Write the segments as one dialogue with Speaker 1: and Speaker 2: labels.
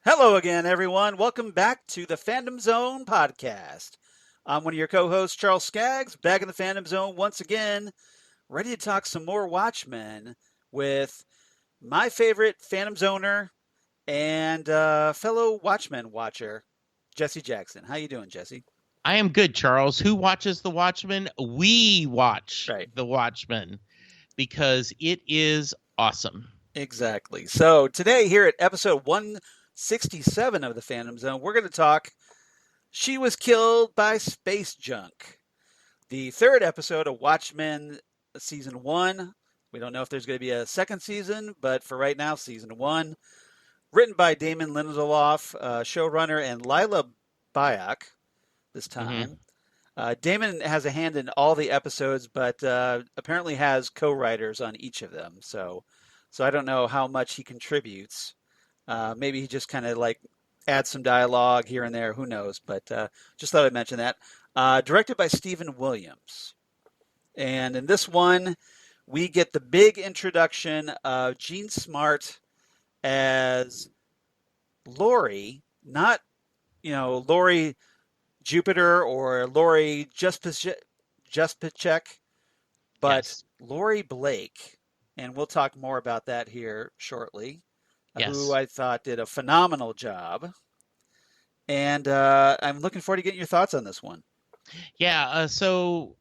Speaker 1: Hello again, everyone. Welcome back to the Fandom Zone podcast. I'm one of your co-hosts, Charles Skaggs, back in the Fandom Zone once again, ready to talk some more Watchmen with my favorite Fandom Zoner and fellow Watchmen watcher, Jesse Jackson. How you doing, Jesse?
Speaker 2: I am good, Charles. Who watches The Watchmen? We watch
Speaker 1: Right.
Speaker 2: The Watchmen because it is awesome.
Speaker 1: Exactly. So today here at episode 167 of the Phantom Zone, we're going to talk She Was Killed by Space Junk, the third episode of Watchmen Season 1. We don't know if there's going to be a second season, but for right now, Season 1. Written by Damon Lindelof, showrunner, and Lila Bayek this time. Damon has a hand in all the episodes, but apparently has co-writers on each of them. So I don't know how much he contributes. Maybe he just kind of like adds some dialogue here and there. Who knows? But just thought I'd mention that. Directed by Stephen Williams. And in this one, we get the big introduction of Jean Smart as Laurie, not, Laurie Jupiter or Laurie Juspicek, but
Speaker 2: Yes.
Speaker 1: Laurie Blake. And we'll talk more about that here shortly.
Speaker 2: Yes.
Speaker 1: Who I thought did a phenomenal job. And I'm looking forward to getting your thoughts on this one.
Speaker 2: Yeah, so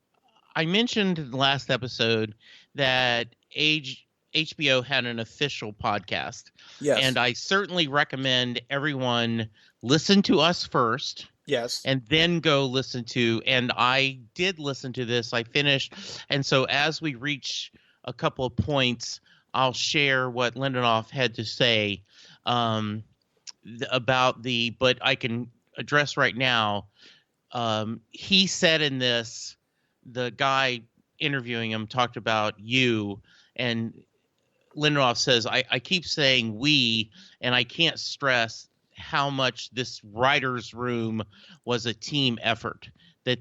Speaker 2: I mentioned in the last episode that HBO had an official podcast.
Speaker 1: Yes.
Speaker 2: And I certainly recommend everyone listen to us first.
Speaker 1: Yes.
Speaker 2: And then go listen to, and I did listen to this. I finished. And so as we reach a couple of points, I'll share what Lindelof had to say about but I can address right now. He said in this, the guy interviewing him talked about you, and Lindelof says, I keep saying we, and I can't stress how much this writer's room was a team effort, that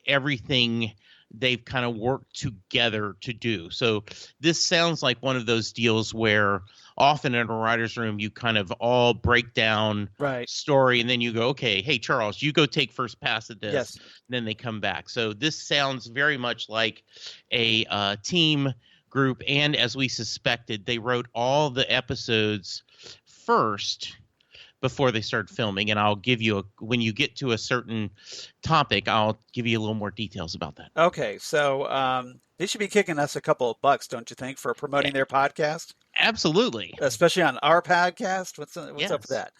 Speaker 2: everything they've kind of worked together to do. So this sounds like one of those deals where often in a writer's room, you kind of all break down story, and then you go, okay, hey, Charles, you go take first pass at this.
Speaker 1: Yes.
Speaker 2: Then they come back. So this sounds very much like a team group. And as we suspected, they wrote all the episodes first before they started filming. And I'll give you, when you get to a certain topic, I'll give you a little more details about that.
Speaker 1: Okay. So they should be kicking us a couple of bucks, don't you think, for promoting their podcast?
Speaker 2: Absolutely.
Speaker 1: Especially on our podcast. What's up with that?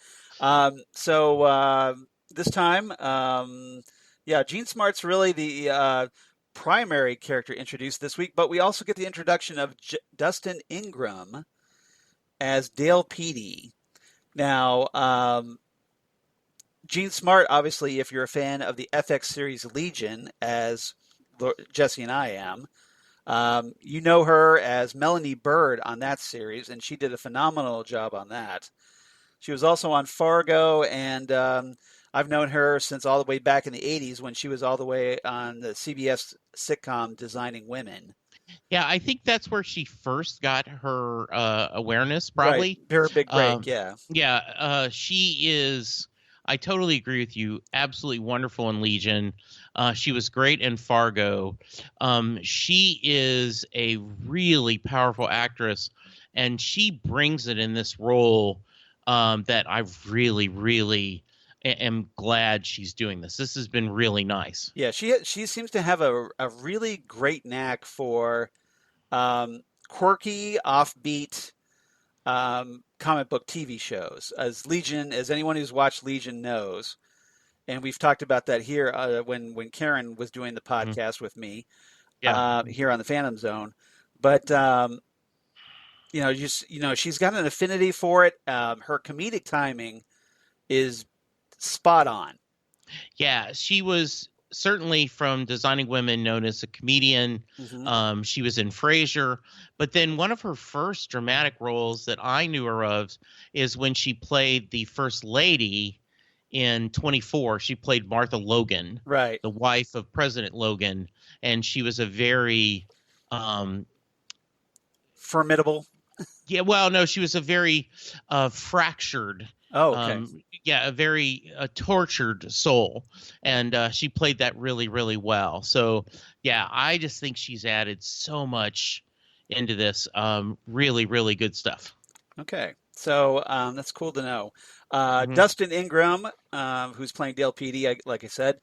Speaker 1: So this time, Jean Smart's really the primary character introduced this week, but we also get the introduction of Dustin Ingram as Dale Petey. Now, Jean Smart, obviously, if you're a fan of the FX series Legion, as Jesse and I am, you know her as Melanie Bird on that series, and she did a phenomenal job on that. She was also on Fargo, and I've known her since all the way back in the 80s when she was all the way on the CBS sitcom Designing Women.
Speaker 2: Yeah, I think that's where she first got her awareness, probably.
Speaker 1: Right. Her big break, yeah.
Speaker 2: Yeah, she is, I totally agree with you, absolutely wonderful in Legion. She was great in Fargo. She is a really powerful actress, and she brings it in this role that I really, really am glad she's doing this. This has been really nice.
Speaker 1: Yeah, she seems to have a really great knack for quirky, offbeat comic book TV shows. As anyone who's watched Legion knows, and we've talked about that here when Karen was doing the
Speaker 2: Mhm.
Speaker 1: podcast with me
Speaker 2: Yeah.
Speaker 1: here on the Phantom Zone. But she's got an affinity for it. Her comedic timing is spot on.
Speaker 2: Yeah, she was certainly from Designing Women known as a comedian.
Speaker 1: Mm-hmm.
Speaker 2: She was in Frasier, but then one of her first dramatic roles that I knew her of is when she played the First Lady in 24. She played Martha Logan,
Speaker 1: Right.
Speaker 2: the wife of President Logan, and she was a very
Speaker 1: Formidable.
Speaker 2: yeah, well, no, she was a very fractured,
Speaker 1: Oh, okay.
Speaker 2: a very tortured soul, and she played that really, really well. So, yeah, I just think she's added so much into this. Really, really good stuff.
Speaker 1: Okay. So that's cool to know.
Speaker 2: Hmm.
Speaker 1: Dustin Ingram, who's playing Dale Petey, like I said,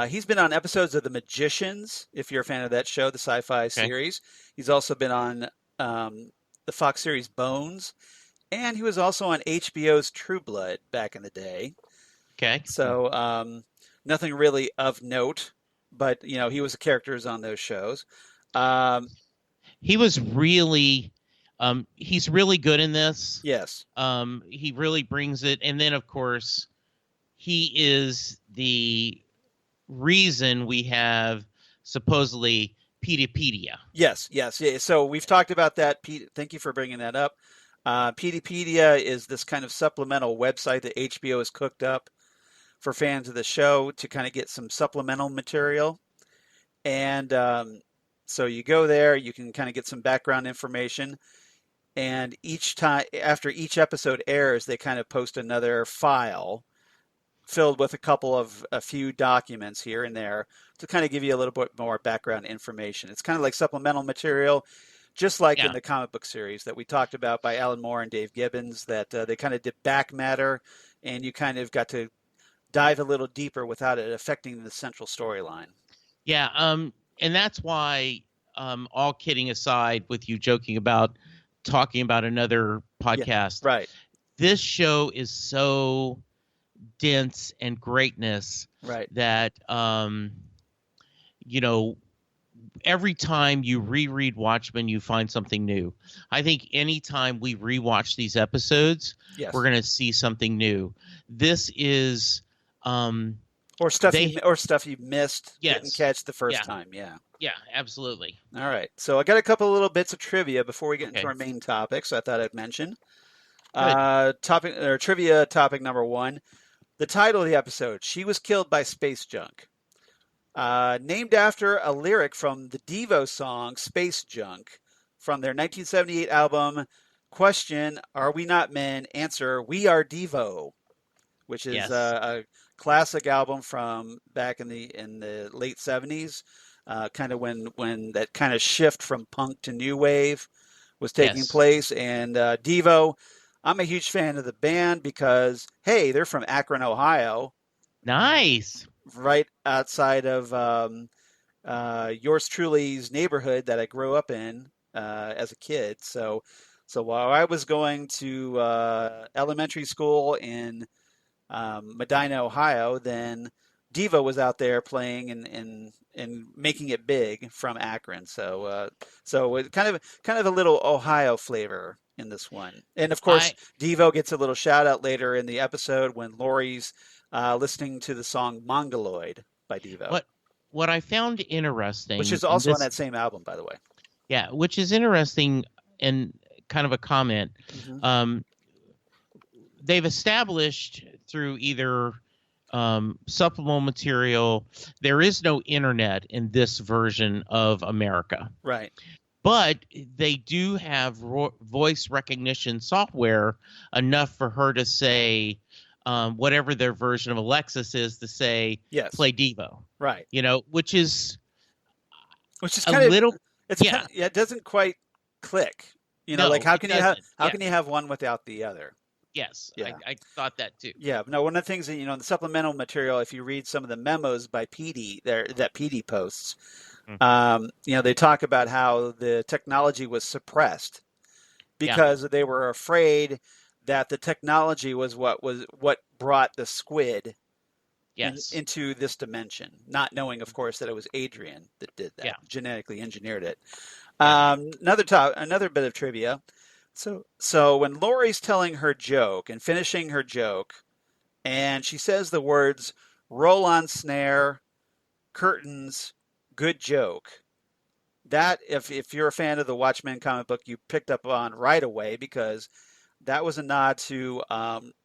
Speaker 1: he's been on episodes of The Magicians, if you're a fan of that show, the sci-fi
Speaker 2: Okay.
Speaker 1: series. He's also been on the Fox series Bones, and he was also on HBO's True Blood back in the day.
Speaker 2: Okay.
Speaker 1: So nothing really of note, but he was the characters on those shows. Um,
Speaker 2: He was really, he's really good in this.
Speaker 1: yes.
Speaker 2: He really brings it. And then, of course, he is the reason we have supposedly Pedopedia.
Speaker 1: Yes. Yeah. So we've talked about that. Pete, thank you for bringing that up. Pedopedia is this kind of supplemental website that HBO has cooked up for fans of the show to kind of get some supplemental material. And so you go there, you can kind of get some background information. And each time, after each episode airs, they kind of post another file filled with a few documents here and there to kind of give you a little bit more background information. It's kind of like supplemental material, just like in
Speaker 2: Yeah.
Speaker 1: the comic book series that we talked about by Alan Moore and Dave Gibbons, that they kind of did back matter, and you kind of got to dive a little deeper without it affecting the central storyline.
Speaker 2: Yeah. And that's why, all kidding aside, with you joking about talking about another
Speaker 1: Yeah,
Speaker 2: podcast,
Speaker 1: right,
Speaker 2: this show is so dense and greatness
Speaker 1: right.
Speaker 2: that you know every time you reread Watchmen, you find something new. I think anytime we rewatch these episodes,
Speaker 1: Yes.
Speaker 2: we're going to see something new. This is
Speaker 1: Or stuff
Speaker 2: they
Speaker 1: you missed, didn't
Speaker 2: yes,
Speaker 1: catch the first
Speaker 2: yeah,
Speaker 1: time. Yeah.
Speaker 2: yeah, absolutely.
Speaker 1: All right. So I got a couple of little bits of trivia before we get into
Speaker 2: Okay,
Speaker 1: our main topics. I thought I'd mention.
Speaker 2: good.
Speaker 1: Trivia topic number one. The title of the episode: "She was killed by space junk." Named after a lyric from the Devo song "Space Junk" from their 1978 album. Question: Are we not men? Answer: We are Devo, which is
Speaker 2: Yes,
Speaker 1: a classic album from back in the late 70s, kind of when that kind of shift from punk to new wave was taking
Speaker 2: yes,
Speaker 1: place. And Devo, I'm a huge fan of the band because, hey, they're from Akron, Ohio,
Speaker 2: nice.
Speaker 1: right outside of yours truly's neighborhood that I grew up in as a kid. So while I was going to elementary school in Medina, Ohio, then Devo was out there playing and making it big from Akron. So it kind of a little Ohio flavor in this one. And of course,
Speaker 2: I
Speaker 1: Devo gets a little shout out later in the episode when Laurie's listening to the song Mongoloid by Devo,
Speaker 2: what what I found
Speaker 1: which
Speaker 2: interesting
Speaker 1: is
Speaker 2: in
Speaker 1: also on
Speaker 2: this,
Speaker 1: that same album, by the way.
Speaker 2: yeah, which is interesting and kind of a comment.
Speaker 1: Hmm.
Speaker 2: Um, they've established through either supplemental material, there is no internet in this version of America,
Speaker 1: Right.
Speaker 2: but they do have voice recognition software enough for her to say whatever their version of Alexis is to say,
Speaker 1: Yes.
Speaker 2: play Devo,
Speaker 1: Right.
Speaker 2: which is
Speaker 1: Which is
Speaker 2: a
Speaker 1: kind of
Speaker 2: little,
Speaker 1: it's
Speaker 2: yeah,
Speaker 1: kind of, yeah, it doesn't quite click. Like
Speaker 2: no,
Speaker 1: how
Speaker 2: it
Speaker 1: can you have
Speaker 2: doesn't. Yeah.
Speaker 1: one without the other?
Speaker 2: Yes,
Speaker 1: Yeah.
Speaker 2: I thought that too.
Speaker 1: Yeah. No, one of the things that, in the supplemental material, if you read some of the memos by Petey there, that Petey posts,
Speaker 2: Mm.
Speaker 1: they talk about how the technology was suppressed
Speaker 2: Yeah.
Speaker 1: because they were afraid that the technology was what brought the squid
Speaker 2: Yes.
Speaker 1: into this dimension, not knowing, of course, that it was Adrian that did that,
Speaker 2: Yeah.
Speaker 1: genetically engineered it.
Speaker 2: Yeah.
Speaker 1: Another bit of trivia. So when Laurie's telling her joke and finishing her joke, and she says the words "roll on snare, curtains, good joke." That, if you're a fan of the Watchmen comic book, you picked up on right away because that was a nod to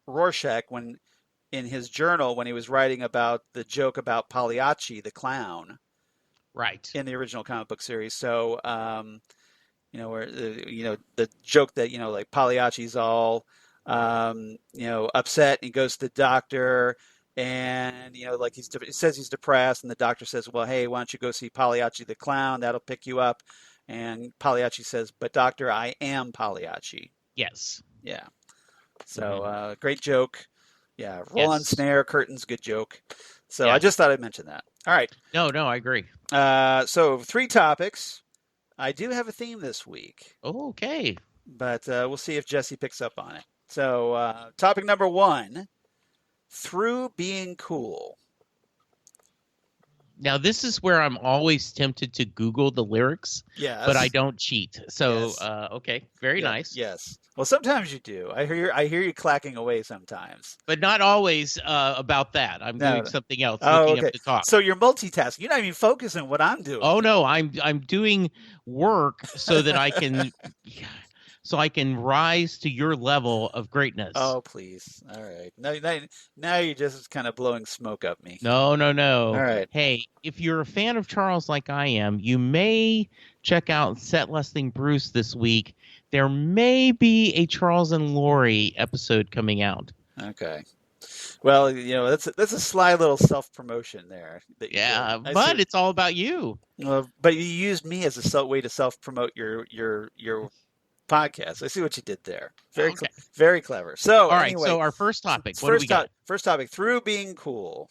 Speaker 1: Rorschach when in his journal when he was writing about the joke about Pagliacci the clown
Speaker 2: Right.
Speaker 1: in the original comic book series. So where the joke that like Pagliacci's all upset and he goes to the doctor and like he says he's depressed and the doctor says, well, hey, why don't you go see Pagliacci the clown, that'll pick you up. And Pagliacci says, but doctor, I am Pagliacci.
Speaker 2: Yes.
Speaker 1: Yeah. So great joke. Yeah, roll on
Speaker 2: Yes.
Speaker 1: snare, curtains, good joke. So
Speaker 2: Yeah.
Speaker 1: I just thought I'd mention that. All right.
Speaker 2: No, I agree.
Speaker 1: So 3 topics. I do have a theme this week,
Speaker 2: Okay.
Speaker 1: but we'll see if Jesse picks up on it. So topic number 1, through being cool.
Speaker 2: Now, this is where I'm always tempted to Google the lyrics,
Speaker 1: Yes.
Speaker 2: but I don't cheat. So,
Speaker 1: Yes.
Speaker 2: okay, very nice.
Speaker 1: Yes. Well, sometimes you do. I hear you clacking away sometimes.
Speaker 2: But not always about that. I'm doing something else, looking up to talk.
Speaker 1: So you're multitasking. You're not even focusing on what I'm doing.
Speaker 2: Oh no, I'm doing work so that I can rise to your level of greatness.
Speaker 1: Oh, please. All right. Now you're just kind of blowing smoke up me.
Speaker 2: No.
Speaker 1: All right.
Speaker 2: Hey, if you're a fan of Charles like I am, you may check out Set Listing Bruce this week. There may be a Charles and Laurie episode coming out.
Speaker 1: Okay. Well, that's a sly little self-promotion there.
Speaker 2: Yeah, but it's all about you.
Speaker 1: Well, but you used me as a way to self-promote your podcast. I see what you did there. Very clever. So,
Speaker 2: all right.
Speaker 1: Anyway,
Speaker 2: so our first topic. What do we got?
Speaker 1: First topic, through being cool.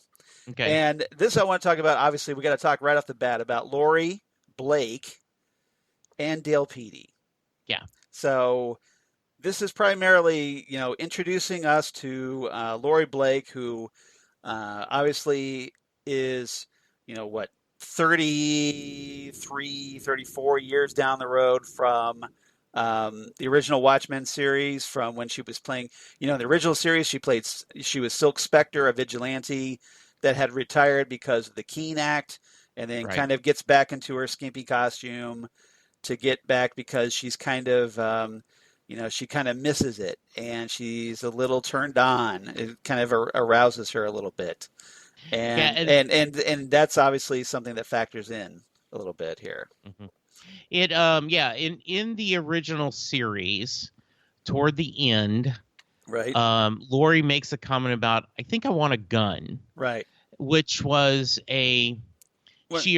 Speaker 2: Okay.
Speaker 1: And this I want to talk about. Obviously, we got to talk right off the bat about Laurie, Blake, and Dale Petey.
Speaker 2: Yeah.
Speaker 1: So this is primarily, introducing us to Laurie Blake, who obviously is, 33, 34 years down the road from the original Watchmen series, from when she was playing, in the original series, she was Silk Spectre, a vigilante that had retired because of the Keene Act, and then kind of gets back into her skimpy costume to get back because she's kind of, she kind of misses it and she's a little turned on. It kind of arouses her a little bit. And that's obviously something that factors in a little bit here.
Speaker 2: Mm-hmm. It in the original series, toward the end,
Speaker 1: right?
Speaker 2: Laurie makes a comment about, I think I want a gun,
Speaker 1: right?
Speaker 2: Which was she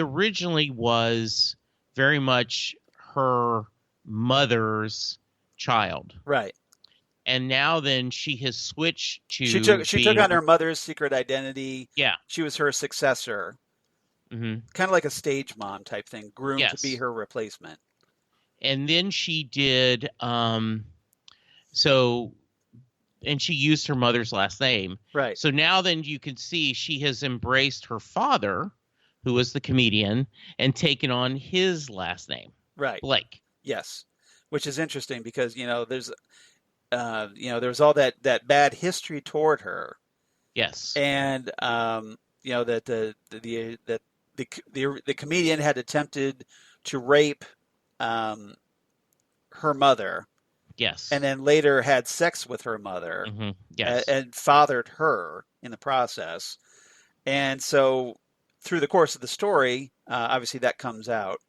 Speaker 2: originally was very much her mother's child,
Speaker 1: right?
Speaker 2: And now then she has switched to
Speaker 1: she took on her mother's secret identity.
Speaker 2: Yeah,
Speaker 1: she was her successor. Mm-hmm. Kind of like a stage mom type thing, groomed to be her replacement.
Speaker 2: And then she did, and she used her mother's last name.
Speaker 1: Right.
Speaker 2: So now then you can see she has embraced her father, who was the comedian, and taken on his last name.
Speaker 1: Right.
Speaker 2: Blake.
Speaker 1: Yes. Which is interesting because, there's all that bad history toward her.
Speaker 2: Yes.
Speaker 1: And, that the comedian had attempted to rape her mother.
Speaker 2: Yes.
Speaker 1: And then later had sex with her mother.
Speaker 2: Mm-hmm. Yes.
Speaker 1: And fathered her in the process. And so through the course of the story, obviously that comes out.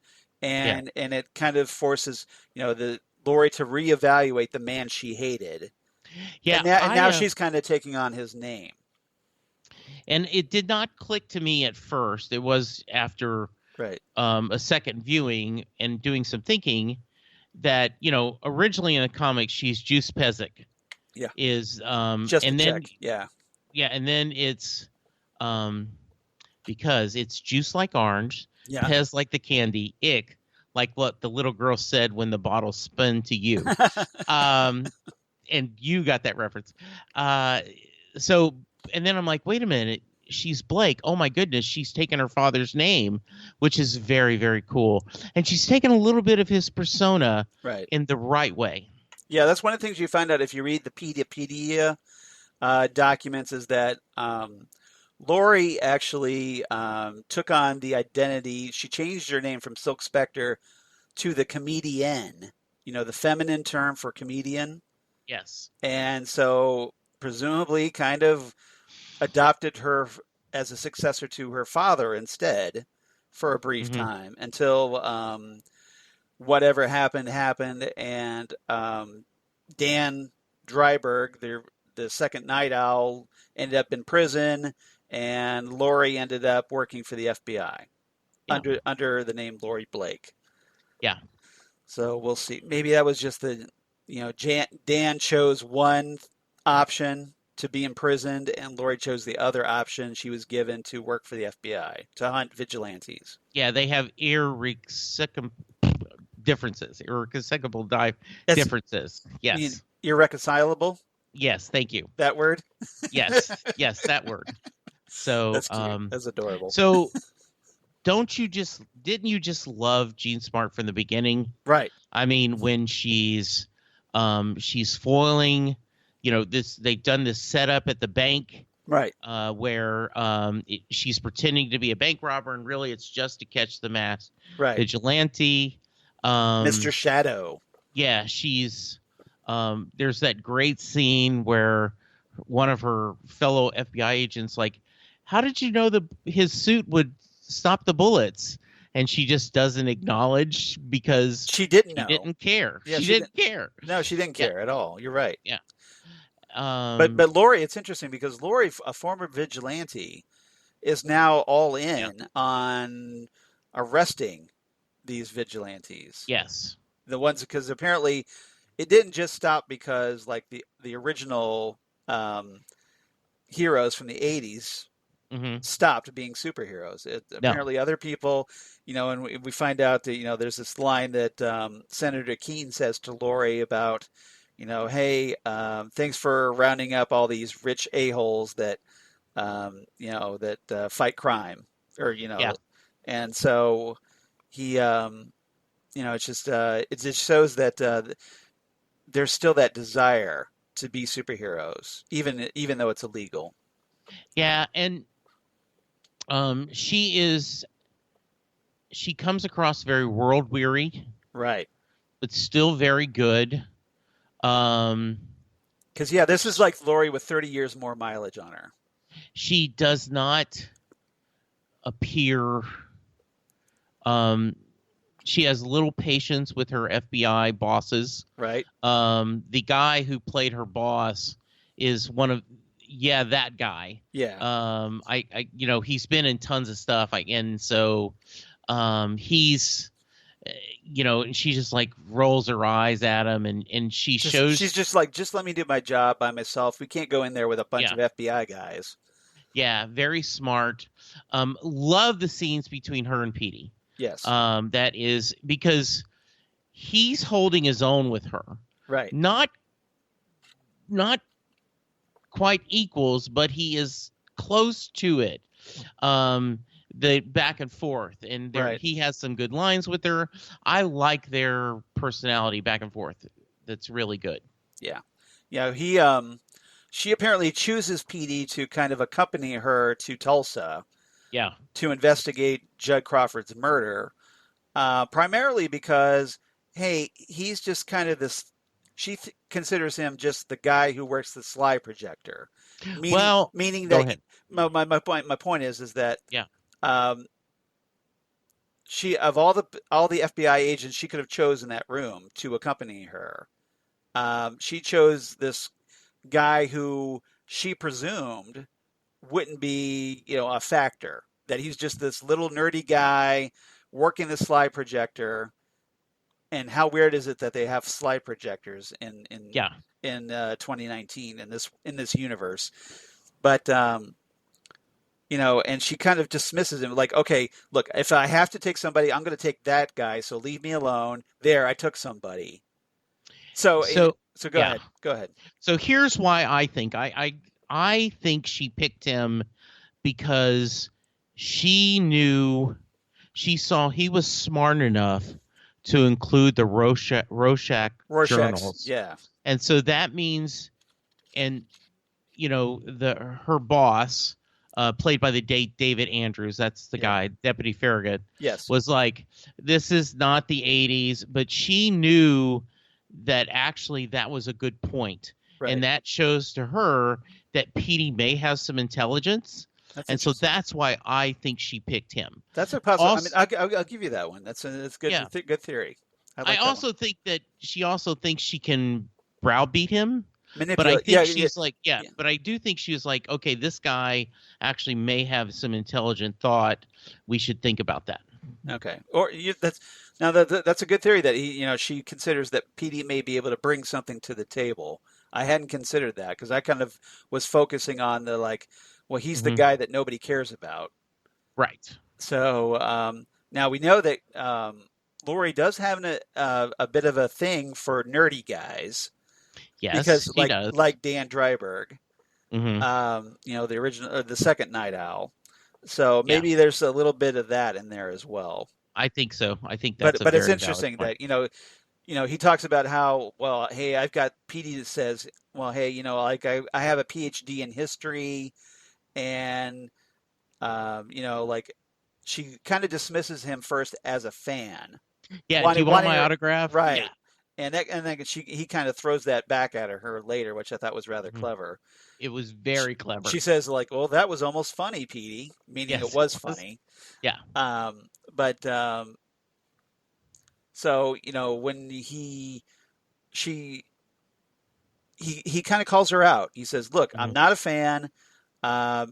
Speaker 1: And it kind of forces, the Laurie to reevaluate the man she hated.
Speaker 2: Yeah.
Speaker 1: And now she's kind of taking on his name.
Speaker 2: And it did not click to me at first. It was after a second viewing and doing some thinking that, originally in the comics, she's Juice Pezic.
Speaker 1: Yeah.
Speaker 2: is
Speaker 1: Just to
Speaker 2: and then
Speaker 1: check. Yeah.
Speaker 2: yeah, and then it's because it's juice like orange,
Speaker 1: Yeah.
Speaker 2: Pez like the candy, ick like what the little girl said when the bottle spun to you. Um, and you got that reference. So, and then I'm like, wait a minute, she's Blake. Oh my goodness, she's taken her father's name, which is very, very cool. And she's taken a little bit of his persona
Speaker 1: Right.
Speaker 2: in the right way.
Speaker 1: Yeah, that's one of the things you find out if you read the Pedia documents is that Laurie actually took on the identity. She changed her name from Silk Spectre to the comedian, the feminine term for comedian.
Speaker 2: Yes.
Speaker 1: And so presumably kind of adopted her as a successor to her father instead for a brief
Speaker 2: Hmm.
Speaker 1: time until whatever happened. And Dan Dryberg, the second Night Owl, ended up in prison, and Laurie ended up working for the FBI
Speaker 2: Yeah.
Speaker 1: under the name Laurie Blake.
Speaker 2: Yeah.
Speaker 1: So we'll see. Maybe that was just Dan chose one option to be imprisoned, and Laurie chose the other option she was given to work for the FBI to hunt vigilantes.
Speaker 2: Yeah. They have irreconcilable differences.
Speaker 1: It's,
Speaker 2: Differences.
Speaker 1: I mean,
Speaker 2: Yes.
Speaker 1: irreconcilable.
Speaker 2: Yes. Thank you.
Speaker 1: That word.
Speaker 2: Yes. Yes. That word. So,
Speaker 1: That's cute. That's adorable.
Speaker 2: So didn't you just love Jean Smart from the beginning?
Speaker 1: Right.
Speaker 2: I mean, when she's foiling, they've done this setup at the bank,
Speaker 1: Right.
Speaker 2: where she's pretending to be a bank robber, and really it's just to catch the masked
Speaker 1: Right.
Speaker 2: vigilante.
Speaker 1: Mr. Shadow.
Speaker 2: Yeah, there's that great scene where one of her fellow FBI agents like, how did you know his suit would stop the bullets? And she just doesn't acknowledge because
Speaker 1: she didn't know.
Speaker 2: Didn't care.
Speaker 1: Yeah,
Speaker 2: she didn't care.
Speaker 1: No, she didn't care at all. You're right.
Speaker 2: Yeah.
Speaker 1: But Laurie, it's interesting because Laurie, a former vigilante, is now all in on arresting these vigilantes.
Speaker 2: Yes.
Speaker 1: The ones, because apparently it didn't just stop because like the original heroes from the 80s stopped being superheroes. Apparently other people, and we find out that, there's this line that Senator Keene says to Laurie about, hey, thanks for rounding up all these rich a-holes that, that fight crime, or, and so he, it just shows that there's still that desire to be superheroes, even though it's illegal.
Speaker 2: Yeah, and she comes across very world weary,
Speaker 1: right?
Speaker 2: But still very good.
Speaker 1: Because this is like Laurie with 30 years more mileage on her.
Speaker 2: She does not appear. She has little patience with her FBI bosses.
Speaker 1: Right.
Speaker 2: The guy who played her boss is that guy.
Speaker 1: Yeah.
Speaker 2: He's been in tons of stuff. He's, and she just like rolls her eyes at him, and she's
Speaker 1: just like, just let me do my job by myself. We can't go in there with a bunch of FBI guys.
Speaker 2: Yeah, very smart. Love the scenes between her and Petey.
Speaker 1: Yes.
Speaker 2: That is because he's holding his own with her.
Speaker 1: Right.
Speaker 2: Not quite equals, but he is close to it. The back and forth, and he has some good lines with her. I like their personality back and forth. That's really good.
Speaker 1: Yeah. Yeah. She apparently chooses Petey to kind of accompany her to Tulsa.
Speaker 2: Yeah.
Speaker 1: To investigate Judd Crawford's murder, primarily because, hey, he's just kind of this. She considers him just the guy who works the slide projector. Meaning that my point is that she, of all the FBI agents she could have chosen that room to accompany her, she chose this guy who she presumed wouldn't be, a factor. That he's just this little nerdy guy working the slide projector. And how weird is it that they have slide projectors in in 2019 in this universe. But and she kind of dismisses him like, okay, look, if I have to take somebody, I'm going to take that guy. So leave me alone. There, I took somebody. So go
Speaker 2: yeah.
Speaker 1: ahead. Go ahead.
Speaker 2: So here's why I think I think she picked him because she saw he was smart enough to include the Rorschach journals.
Speaker 1: Yeah.
Speaker 2: And so that means, and her boss, played by the David Andrews, that's the guy, Deputy Farragut,
Speaker 1: yes,
Speaker 2: was like, this is not the 80s, but she knew that actually that was a good point.
Speaker 1: right.
Speaker 2: And that shows to her that Petey may have some intelligence. And so that's why I think she picked him.
Speaker 1: That's a puzzle. Also, I mean, I'll give you that one. That's good. Yeah. Good theory.
Speaker 2: I also think that she also thinks she can browbeat him.
Speaker 1: But I think
Speaker 2: she's like, but I do think she was like, okay, this guy actually may have some intelligent thought. We should think about that.
Speaker 1: Okay. That's a good theory that she considers that Petey may be able to bring something to the table. I hadn't considered that because I kind of was focusing on the like, well, he's the guy that nobody cares about.
Speaker 2: Right.
Speaker 1: So now we know that Laurie does have a bit of a thing for nerdy guys.
Speaker 2: Yes,
Speaker 1: because
Speaker 2: he does.
Speaker 1: Like Dan Dreiberg, the original, the second Night Owl. So maybe there's a little bit of that in there as well.
Speaker 2: I think so. I think that's
Speaker 1: but it's interesting that he talks about how, well, hey, I've got Petey that says, well, hey, like I have a PhD in history, and like she kind of dismisses him first as a fan.
Speaker 2: Yeah, do you want my autograph?
Speaker 1: Right.
Speaker 2: Yeah.
Speaker 1: And then he kind of throws that back at her later, which I thought was rather clever.
Speaker 2: It was very clever.
Speaker 1: She says, like, well, that was almost funny, Petey, meaning it was funny.
Speaker 2: Yeah.
Speaker 1: So, when he kind of calls her out. He says, look, I'm not a fan.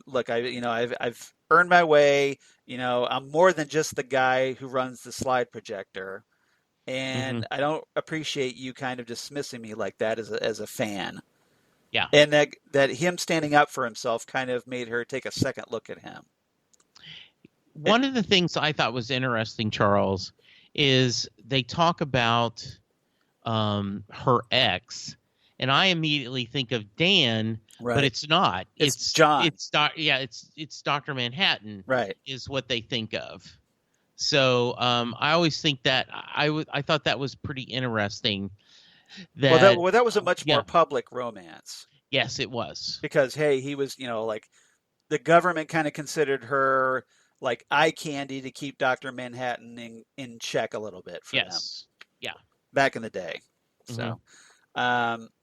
Speaker 1: Look, I've earned my way. I'm more than just the guy who runs the slide projector. And I don't appreciate you kind of dismissing me like that as a fan.
Speaker 2: Yeah.
Speaker 1: And that him standing up for himself kind of made her take a second look at him.
Speaker 2: One of the things I thought was interesting, Charles, is they talk about her ex, and I immediately think of Dan, but it's not.
Speaker 1: It's John.
Speaker 2: It's Dr. Manhattan.
Speaker 1: Right.
Speaker 2: Is what they think of. So I always think that I thought that was pretty interesting. That
Speaker 1: was a much more public romance.
Speaker 2: Yes, it was.
Speaker 1: Because hey, he was like the government kind of considered her like eye candy to keep Dr. Manhattan in check a little bit for them.
Speaker 2: Yeah.
Speaker 1: Back in the day. So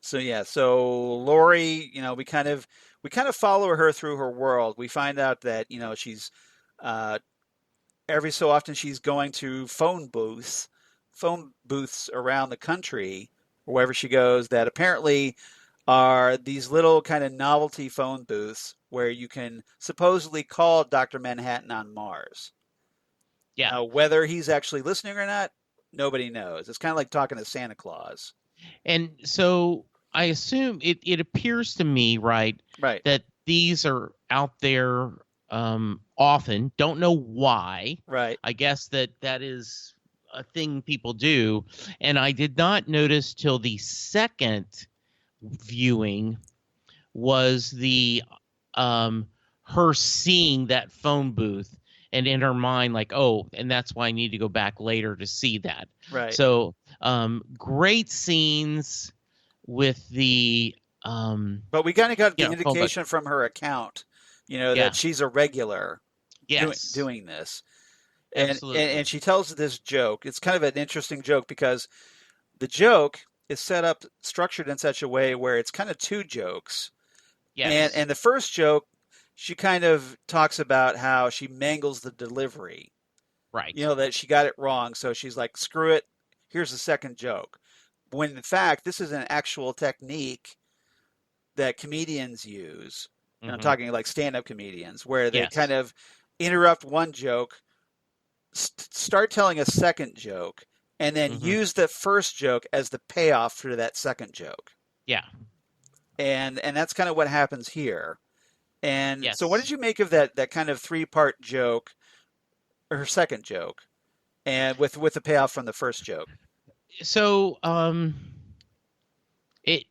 Speaker 1: so Laurie, we kind of follow her through her world. We find out that she's every so often she's going to phone booths around the country, wherever she goes, that apparently are these little kind of novelty phone booths where you can supposedly call Dr. Manhattan on Mars.
Speaker 2: Yeah.
Speaker 1: Now, whether he's actually listening or not, nobody knows. It's kind of like talking to Santa Claus.
Speaker 2: And so I assume it appears to me, right, that these are out there often. Don't know why.
Speaker 1: Right.
Speaker 2: I guess that is a thing people do. And I did not notice till the second viewing was the her seeing that phone booth and in her mind like, oh, and that's why I need to go back later to see that.
Speaker 1: Right.
Speaker 2: So great scenes with the
Speaker 1: but we kind of got the indication from her account, that she's a regular doing this. And she tells this joke. It's kind of an interesting joke because the joke is structured in such a way where it's kind of two jokes. Yes. And the first joke, she kind of talks about how she mangles the delivery.
Speaker 2: Right.
Speaker 1: That she got it wrong. So she's like, screw it. Here's the second joke. When in fact, this is an actual technique that comedians use. And I'm talking like stand-up comedians where they kind of interrupt one joke, start telling a second joke, and then use the first joke as the payoff for that second joke.
Speaker 2: Yeah.
Speaker 1: And that's kind of what happens here. And so what
Speaker 2: Yes.
Speaker 1: did you make of that kind of three-part joke, or her second joke, and with the payoff from the first joke?
Speaker 2: So, it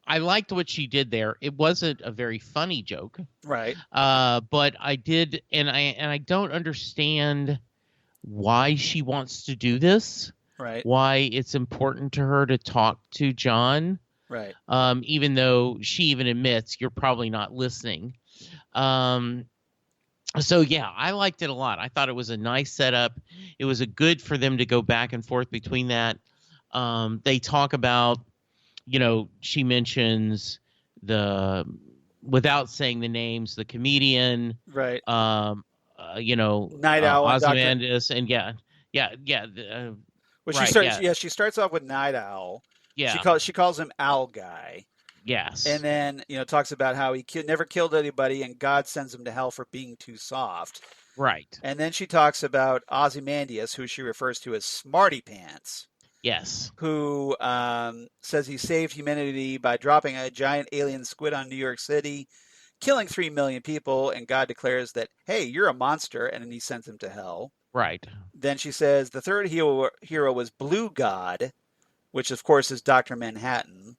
Speaker 2: I liked what she did there. It wasn't a very funny joke,
Speaker 1: Right,
Speaker 2: but I did, and I don't understand why she wants to do this.
Speaker 1: right,
Speaker 2: Why it's important to her to talk to John,
Speaker 1: right.
Speaker 2: even though she even admits you're probably not listening. Um, so yeah, I liked it a lot. I thought it was a nice setup. It was a good for them to go back and forth between that. They talk about, she mentions the, without saying the names, the comedian,
Speaker 1: Right. Night Owl and Doctor.
Speaker 2: Ozymandias, and yeah,
Speaker 1: Well,
Speaker 2: right, yeah,
Speaker 1: she starts off with Night Owl.
Speaker 2: yeah,
Speaker 1: She calls him Owl Guy, and
Speaker 2: yes,
Speaker 1: then talks about how he never killed anybody, and God sends him to hell for being too soft.
Speaker 2: right,
Speaker 1: And then she talks about Ozymandias, who she refers to as Smarty Pants,
Speaker 2: yes,
Speaker 1: who says he saved humanity by dropping a giant alien squid on New York City, killing 3 million people, and God declares that, hey, you're a monster, and then he sends him to hell.
Speaker 2: right.
Speaker 1: Then she says the third hero was Blue God, which of course is Dr. Manhattan.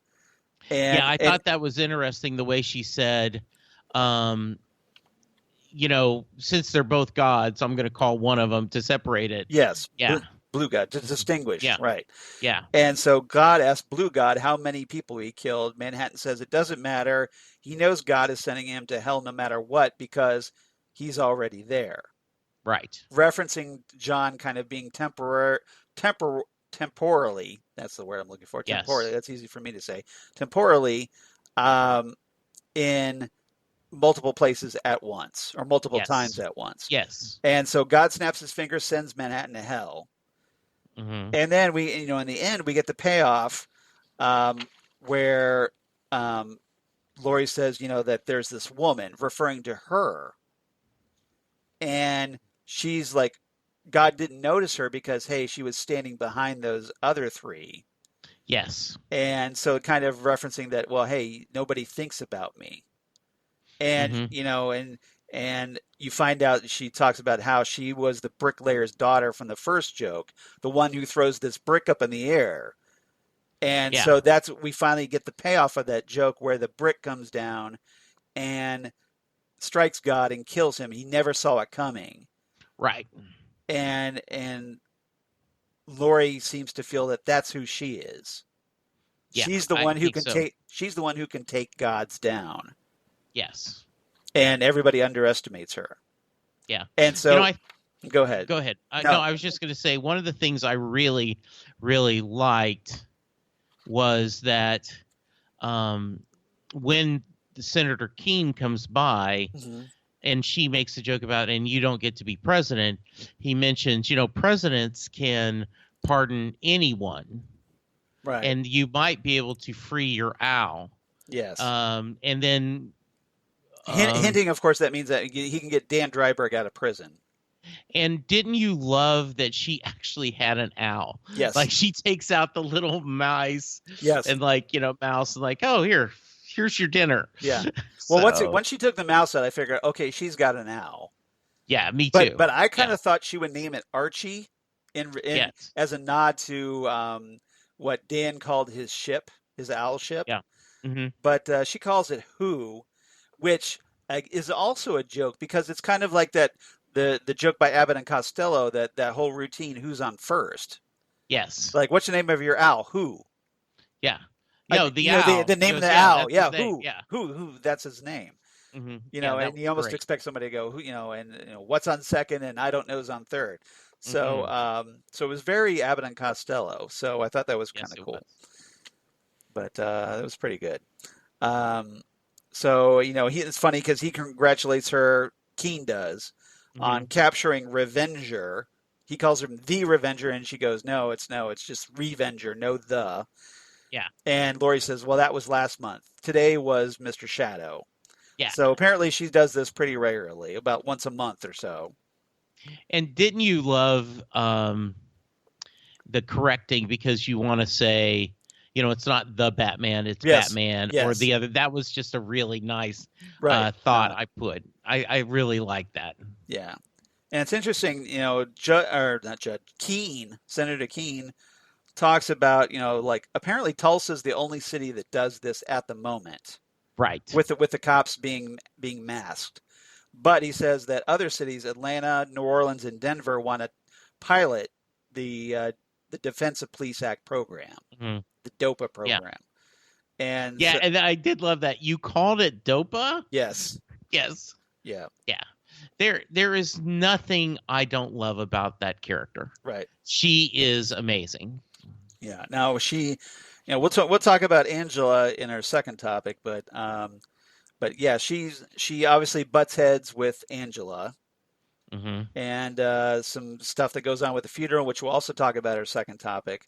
Speaker 2: Yeah, I
Speaker 1: And
Speaker 2: thought that was interesting the way she said, um, since they're both gods, I'm going to call one of them to separate it.
Speaker 1: yes,
Speaker 2: Yeah,
Speaker 1: Blue God to distinguish,
Speaker 2: yeah,
Speaker 1: right?
Speaker 2: yeah,
Speaker 1: And so God asked Blue God how many people he killed. Manhattan says it doesn't matter. He knows God is sending him to hell no matter what because he's already there.
Speaker 2: right.
Speaker 1: Referencing John kind of being temporally, that's the word I'm looking for, temporally,
Speaker 2: Yes,
Speaker 1: that's easy for me to say, temporally um, in multiple places at once or multiple times
Speaker 2: yes,
Speaker 1: at once.
Speaker 2: yes.
Speaker 1: And so God snaps his finger, sends Manhattan to hell.
Speaker 2: Hmm.
Speaker 1: And then we, in the end, we get the payoff where Laurie says, that there's this woman referring to her. And she's like, God didn't notice her because, hey, she was standing behind those other three.
Speaker 2: Yes.
Speaker 1: And so kind of referencing that, well, hey, nobody thinks about me. And,
Speaker 2: Hmm.
Speaker 1: and you find out she talks about how she was the bricklayer's daughter from the first joke, the one who throws this brick up in the air. And
Speaker 2: Yeah,
Speaker 1: so we finally get the payoff of that joke where the brick comes down and strikes God and kills him. He never saw it coming.
Speaker 2: right.
Speaker 1: And Laurie seems to feel that that's who she is.
Speaker 2: Yeah,
Speaker 1: She's the
Speaker 2: I
Speaker 1: one who
Speaker 2: think
Speaker 1: can
Speaker 2: so.
Speaker 1: take gods down.
Speaker 2: Yes.
Speaker 1: And everybody underestimates her.
Speaker 2: Yeah.
Speaker 1: And so
Speaker 2: I
Speaker 1: go ahead.
Speaker 2: go ahead. No,
Speaker 1: No.
Speaker 2: I was just going to say one of the things I really, really liked was that when Senator Keene comes by
Speaker 1: Mm-hmm.
Speaker 2: and she makes a joke about, and you don't get to be president, he mentions, presidents can pardon anyone,
Speaker 1: Right.
Speaker 2: and you might be able to free your owl.
Speaker 1: Yes.
Speaker 2: And then,
Speaker 1: Hinting, of course, that means that he can get Dan Dryberg out of prison.
Speaker 2: and didn't you love that she actually had an owl?
Speaker 1: Yes.
Speaker 2: Like she takes out the little mice
Speaker 1: Yes.
Speaker 2: and mouse and like, oh, here's your dinner.
Speaker 1: Yeah. Well,
Speaker 2: So,
Speaker 1: once she took the mouse out, I figured, okay, she's got an owl.
Speaker 2: yeah, me too.
Speaker 1: But I kind
Speaker 2: Yeah.
Speaker 1: of thought she would name it Archie, in
Speaker 2: Yes.
Speaker 1: as a nod to what Dan called his ship, his owl ship.
Speaker 2: Yeah. Hmm.
Speaker 1: But she calls it Who, which is also a joke because it's kind of like the joke by Abbott and Costello that whole routine, who's on first.
Speaker 2: Yes.
Speaker 1: Like, what's the name of your owl? Who?
Speaker 2: Yeah. No, the
Speaker 1: know,
Speaker 2: owl.
Speaker 1: the name of
Speaker 2: Goes,
Speaker 1: the
Speaker 2: yeah,
Speaker 1: owl.
Speaker 2: that's
Speaker 1: Yeah,
Speaker 2: his name. Yeah.
Speaker 1: who? That's his name.
Speaker 2: Hmm.
Speaker 1: And
Speaker 2: that
Speaker 1: you
Speaker 2: was
Speaker 1: almost
Speaker 2: great.
Speaker 1: expect somebody to go, who, and what's on second, and I don't know's on third. So, so it was very Abbott and Costello. So I thought that was
Speaker 2: Yes,
Speaker 1: kind of
Speaker 2: it
Speaker 1: cool.
Speaker 2: was.
Speaker 1: But it was pretty good. So it's funny because he congratulates her. Keene does on capturing Revenger. He calls him the Revenger, and she goes, "No, it's just Revenger, no the."
Speaker 2: Yeah.
Speaker 1: And Laurie says, "Well, that was last month. Today was Mr. Shadow."
Speaker 2: Yeah.
Speaker 1: So apparently she does this pretty regularly, about once a month or so.
Speaker 2: And didn't you love the correcting because you want to say, it's not the Batman, it's
Speaker 1: Yes.
Speaker 2: Batman or
Speaker 1: Yes.
Speaker 2: the other. That was just a really nice
Speaker 1: Right.
Speaker 2: thought I put. I really like that.
Speaker 1: Yeah. And it's interesting, not Judd, Keene, Senator Keene talks about, like apparently Tulsa's the only city that does this at the moment,
Speaker 2: Right.
Speaker 1: with the cops being masked. But he says that other cities, Atlanta, New Orleans, and Denver, want to pilot the Defense of Police Act program,
Speaker 2: Mhm.
Speaker 1: the DOPA
Speaker 2: Yeah.
Speaker 1: program. And
Speaker 2: Yeah, and I did love that. You called it DOPA?
Speaker 1: yes,
Speaker 2: Yes.
Speaker 1: yeah,
Speaker 2: Yeah. There is nothing I don't love about that character.
Speaker 1: right,
Speaker 2: She is amazing.
Speaker 1: yeah. Now we'll talk about Angela in our second topic, but yeah, she obviously butts heads with Angela,
Speaker 2: Hmm.
Speaker 1: and some stuff that goes on with the funeral, which we'll also talk about in our second topic.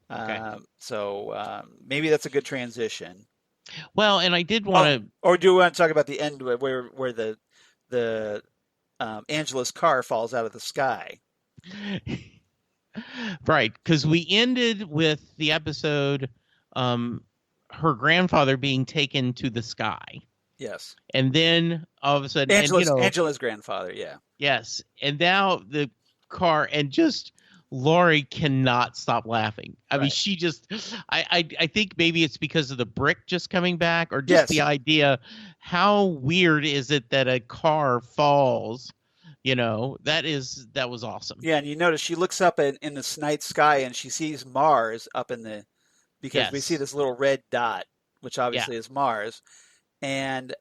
Speaker 2: Okay.
Speaker 1: So maybe that's a good transition.
Speaker 2: Well, and I did want
Speaker 1: Or do you want to talk about the end where the Angela's car falls out of the sky?
Speaker 2: to. Right, because we ended with the episode, her grandfather being taken to the sky.
Speaker 1: Yes,
Speaker 2: And then all of a sudden,
Speaker 1: Angela's grandfather. Yeah,
Speaker 2: yes, and now the car, and just Laurie cannot stop laughing. I mean,
Speaker 1: right.
Speaker 2: she just, I think maybe it's because of the brick just coming back, or just
Speaker 1: Yes.
Speaker 2: the idea. How weird is it that a car falls? That was awesome.
Speaker 1: Yeah, and you notice she looks up in the night sky and she sees Mars up because we see
Speaker 2: Yes.
Speaker 1: this little red dot, which
Speaker 2: Yeah.
Speaker 1: obviously is Mars. And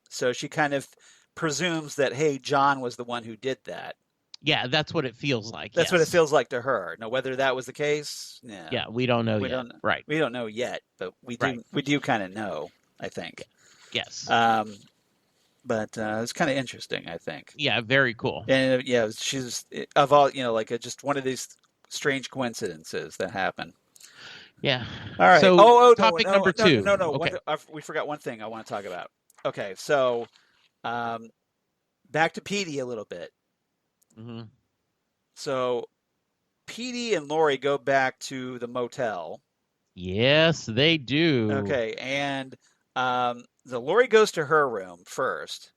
Speaker 1: so she kind of presumes that, hey, John was the one who did that.
Speaker 2: Yeah, that's what it feels like.
Speaker 1: That's what it
Speaker 2: Yes.
Speaker 1: feels like to her. Now, whether that was the case, yeah,
Speaker 2: Yeah, we don't know
Speaker 1: we
Speaker 2: yet.
Speaker 1: don't
Speaker 2: Right.
Speaker 1: we don't know yet, but we do
Speaker 2: Right.
Speaker 1: we do kind of know, I think.
Speaker 2: Yes.
Speaker 1: But it's kind of interesting, I think.
Speaker 2: Yeah, very cool.
Speaker 1: And yeah, she's of all, like just one of these strange coincidences that happen.
Speaker 2: Yeah.
Speaker 1: All right.
Speaker 2: So, topic number 2.
Speaker 1: No.
Speaker 2: Okay.
Speaker 1: We forgot one thing I want to talk about. Okay, so back to Petey a little bit.
Speaker 2: Mm-hmm.
Speaker 1: So Petey and Laurie go back to the motel.
Speaker 2: Yes, they do.
Speaker 1: Okay, and the Laurie goes to her room first,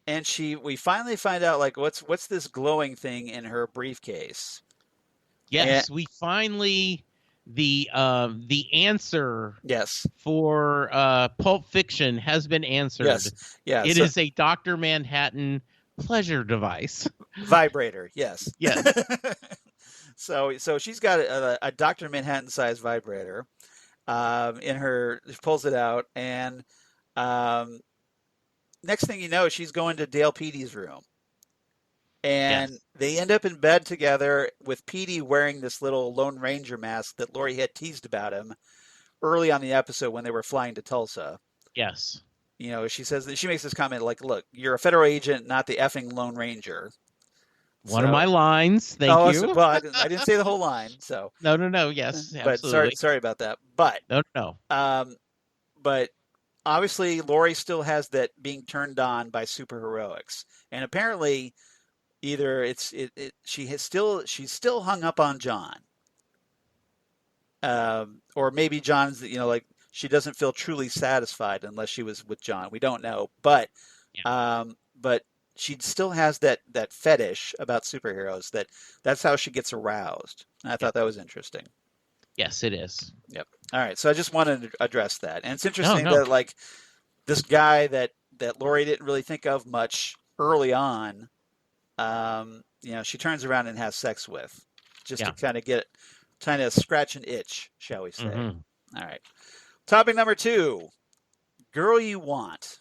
Speaker 1: and we finally find out like what's this glowing thing in her briefcase.
Speaker 2: Yes, we finally the answer.
Speaker 1: Yes.
Speaker 2: For Pulp Fiction has been answered.
Speaker 1: Yes. Yeah.
Speaker 2: It is a Dr. Manhattan pleasure device.
Speaker 1: Vibrator. Yes.
Speaker 2: Yes.
Speaker 1: So she's got a Dr. Manhattan sized vibrator in her. She pulls it out, and next thing you know, she's going to Dale Petey's room. And they end up in bed together with Petey wearing this little Lone Ranger mask that Laurie had teased about him early on the episode when they were flying to Tulsa.
Speaker 2: Yes.
Speaker 1: She says that she makes this comment like, look, you're a federal agent, not the effing Lone Ranger.
Speaker 2: One of my lines. Thank you.
Speaker 1: Well, I didn't say the whole line. So
Speaker 2: No. Yes,
Speaker 1: but
Speaker 2: absolutely.
Speaker 1: sorry about that. But
Speaker 2: No.
Speaker 1: But obviously Laurie still has that being turned on by superheroics, and apparently either she's still hung up on John, or maybe John's like she doesn't feel truly satisfied unless she was with John. We don't know, but she still has that fetish about superheroes. That's how she gets aroused. And I thought that was interesting.
Speaker 2: Yes, it is.
Speaker 1: Yep. All right. So I just wanted to address that, and it's interesting
Speaker 2: No.
Speaker 1: that like this guy that Laurie didn't really think of much early on. She turns around and has sex with, just to kind of scratch an itch, shall we say.
Speaker 2: Mm-hmm.
Speaker 1: All right. Topic number 2, Girl You Want.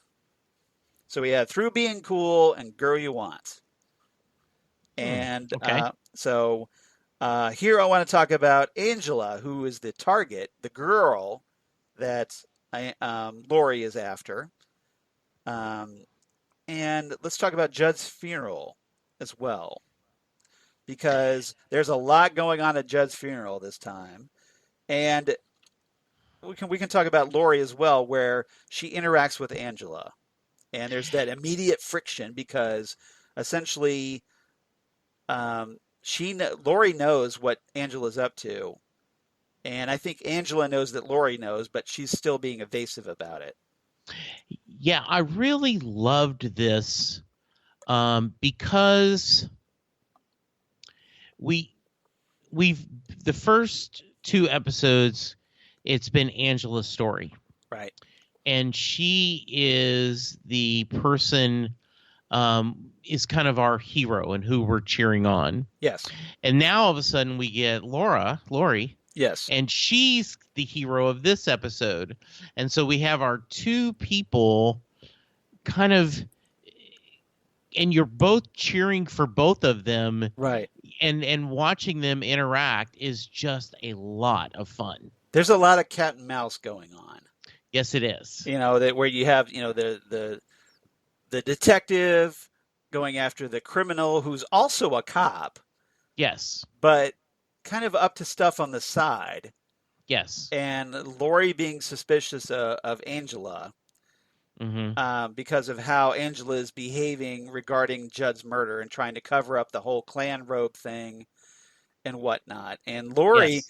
Speaker 1: So we had Through Being Cool and Girl You Want. And
Speaker 2: okay.
Speaker 1: Here I want to talk about Angela, who is the target, the girl that Laurie is after. And let's talk about Judd's funeral as well, because there's a lot going on at Judd's funeral this time, and we can talk about Laurie as well, where she interacts with Angela, and there's that immediate friction because essentially, Laurie knows what Angela's up to, And I think Angela knows that Laurie knows, but she's still being evasive about it.
Speaker 2: Yeah, I really loved this because we we've the first two episodes, it's been Angela's story.
Speaker 1: Right.
Speaker 2: And she is the person, is kind of our hero and who we're cheering on.
Speaker 1: Yes.
Speaker 2: And now all of a sudden we get Laurie.
Speaker 1: Yes.
Speaker 2: And she's the hero of this episode. And so we have our two people kind of, and you're both cheering for both of them.
Speaker 1: Right.
Speaker 2: And watching them interact is just a lot of fun.
Speaker 1: There's a lot of cat and mouse going on.
Speaker 2: Yes, it is.
Speaker 1: That where you have, the detective going after the criminal who's also a cop.
Speaker 2: Yes.
Speaker 1: But kind of up to stuff on the side.
Speaker 2: Yes.
Speaker 1: And Laurie being suspicious of Angela because of how Angela is behaving regarding Judd's murder and trying to cover up the whole clan robe thing and whatnot. And Laurie,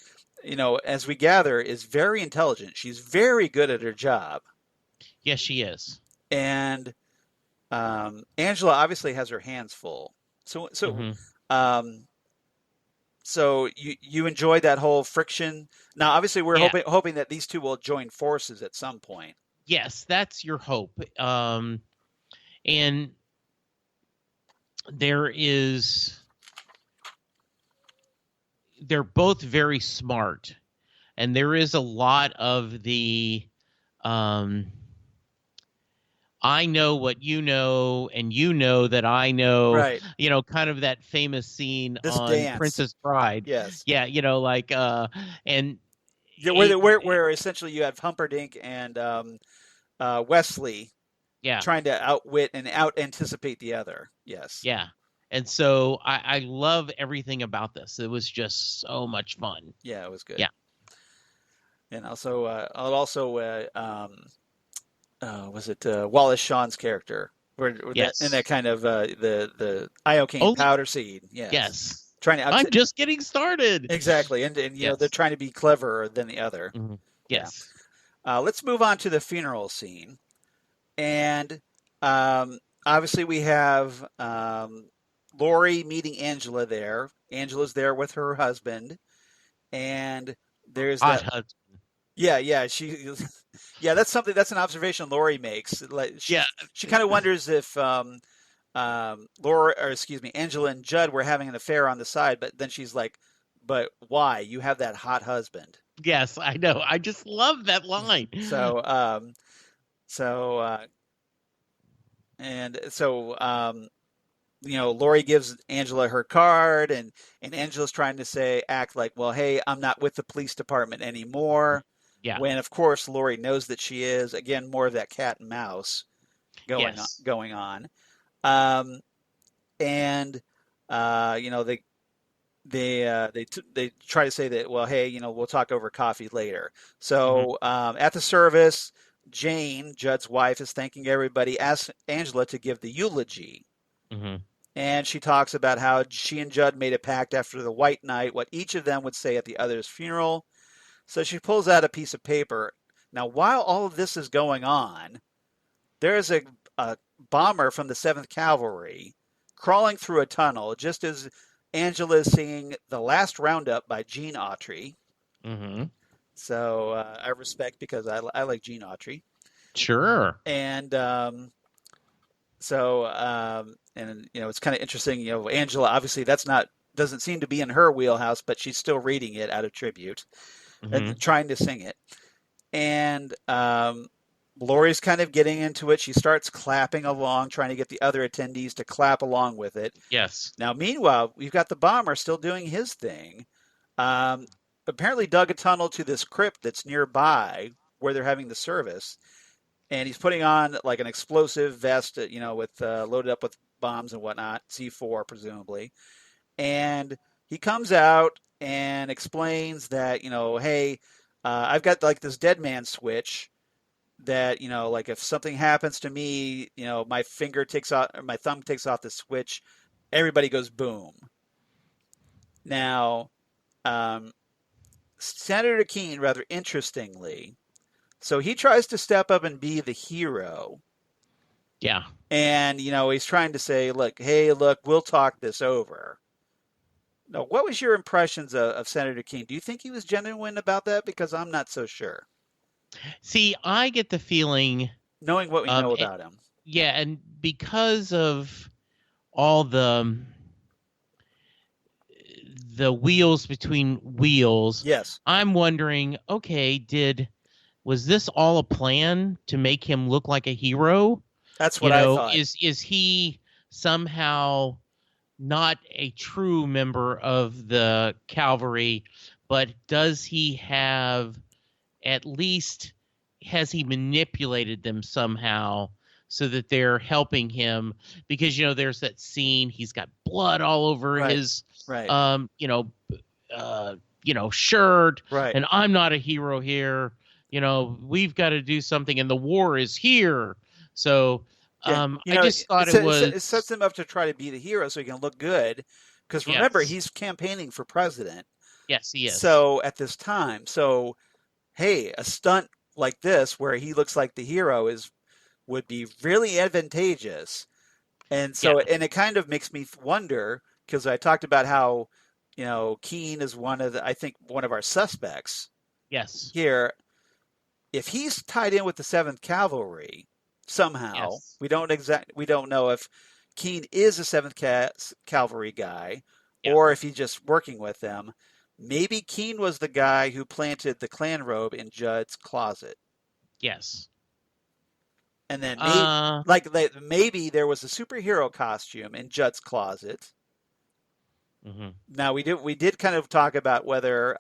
Speaker 1: as we gather, is very intelligent. She's very good at her job.
Speaker 2: Yes, she is.
Speaker 1: And Angela obviously has her hands full. So you enjoyed that whole friction. Now, obviously, we're hoping that these two will join forces at some point.
Speaker 2: Yes, that's your hope. And they're both very smart, and there is a lot of the I know what you know, and you know that I know.
Speaker 1: Right.
Speaker 2: Kind of that famous scene on
Speaker 1: dance.
Speaker 2: Princess Bride.
Speaker 1: Yes.
Speaker 2: Yeah, and
Speaker 1: where essentially you have Humperdinck and Wesley trying to outwit and out-anticipate the other. Yes.
Speaker 2: Yeah. And so I love everything about this. It was just so much fun.
Speaker 1: Yeah, it was good.
Speaker 2: Yeah.
Speaker 1: And also, was it Wallace Shawn's character?
Speaker 2: Yes.
Speaker 1: In that kind of the iocane powder seed. Yes.
Speaker 2: Yes.
Speaker 1: Trying to
Speaker 2: I'm just getting started.
Speaker 1: Exactly. And they're trying to be cleverer than the other.
Speaker 2: Mm-hmm. Yes.
Speaker 1: Yeah. Let's move on to the funeral scene. And obviously we have Laurie meeting Angela there. Angela's there with her husband. And there's that
Speaker 2: husband.
Speaker 1: Yeah, that's an observation Laurie makes. She kind of wonders if Angela and Judd were having an affair on the side, but then she's like, but why? You have that hot husband.
Speaker 2: Yes, I know. I just love that line.
Speaker 1: Laurie gives Angela her card, and Angela's trying to act like, well, hey, I'm not with the police department anymore.
Speaker 2: Yeah.
Speaker 1: When of course Laurie knows that she is. Again, more of that cat and mouse going on. They try to say that, well, hey, we'll talk over coffee later. So at the service, Jane, Judd's wife, is thanking everybody, asks Angela to give the eulogy.
Speaker 2: Mm-hmm.
Speaker 1: And she talks about how she and Judd made a pact after the White Night, what each of them would say at the other's funeral. So she pulls out a piece of paper. Now, while all of this is going on, there's a bomber from the 7th Cavalry crawling through a tunnel just as Angela is singing The Last Roundup by Gene Autry.
Speaker 2: Mm-hmm.
Speaker 1: So I respect, because I like Gene Autry.
Speaker 2: Sure.
Speaker 1: And it's kind of interesting, Angela, obviously doesn't seem to be in her wheelhouse, but she's still reading it out of tribute and trying to sing it. And Laurie's kind of getting into it. She starts clapping along, trying to get the other attendees to clap along with it.
Speaker 2: Yes.
Speaker 1: Now, meanwhile, we've got the bomber still doing his thing. Apparently dug a tunnel to this crypt that's nearby where they're having the service. And he's putting on like an explosive vest, with loaded up with bombs and whatnot, C4 presumably. And he comes out and explains that, hey, I've got like this dead man switch that, like if something happens to me, my thumb takes off the switch, everybody goes boom. Now, Senator Keene, rather interestingly, so he tries to step up and be the hero.
Speaker 2: Yeah.
Speaker 1: And, he's trying to say, look, hey, look, we'll talk this over. Now, what was your impressions of Senator Keene? Do you think he was genuine about that? Because I'm not so sure.
Speaker 2: See, I get the feeling,
Speaker 1: knowing what we know about him.
Speaker 2: Yeah, and because of all the wheels between wheels,
Speaker 1: yes,
Speaker 2: I'm wondering, okay, was this all a plan to make him look like a hero?
Speaker 1: That's what I thought.
Speaker 2: Is he somehow not a true member of the cavalry, but does he have at least, has he manipulated them somehow so that they're helping him? Because, there's that scene, he's got blood all over his, shirt, and I'm not a hero here. We've got to do something, and the war is here. So, I just thought
Speaker 1: it sets him up to try to be the hero so he can look good. Because remember, he's campaigning for president.
Speaker 2: Yes, he is.
Speaker 1: So at this time, hey, a stunt like this where he looks like the hero would be really advantageous. And so, and it kind of makes me wonder, because I talked about how, Keene is one of our suspects.
Speaker 2: Yes.
Speaker 1: Here, if he's tied in with the 7th Cavalry somehow, we don't know if Keene is a 7th Cavalry guy or if he's just working with them. Maybe Keene was the guy who planted the clan robe in Judd's closet.
Speaker 2: Yes.
Speaker 1: And then maybe there was a superhero costume in Judd's closet.
Speaker 2: Mm-hmm.
Speaker 1: Now we did kind of talk about whether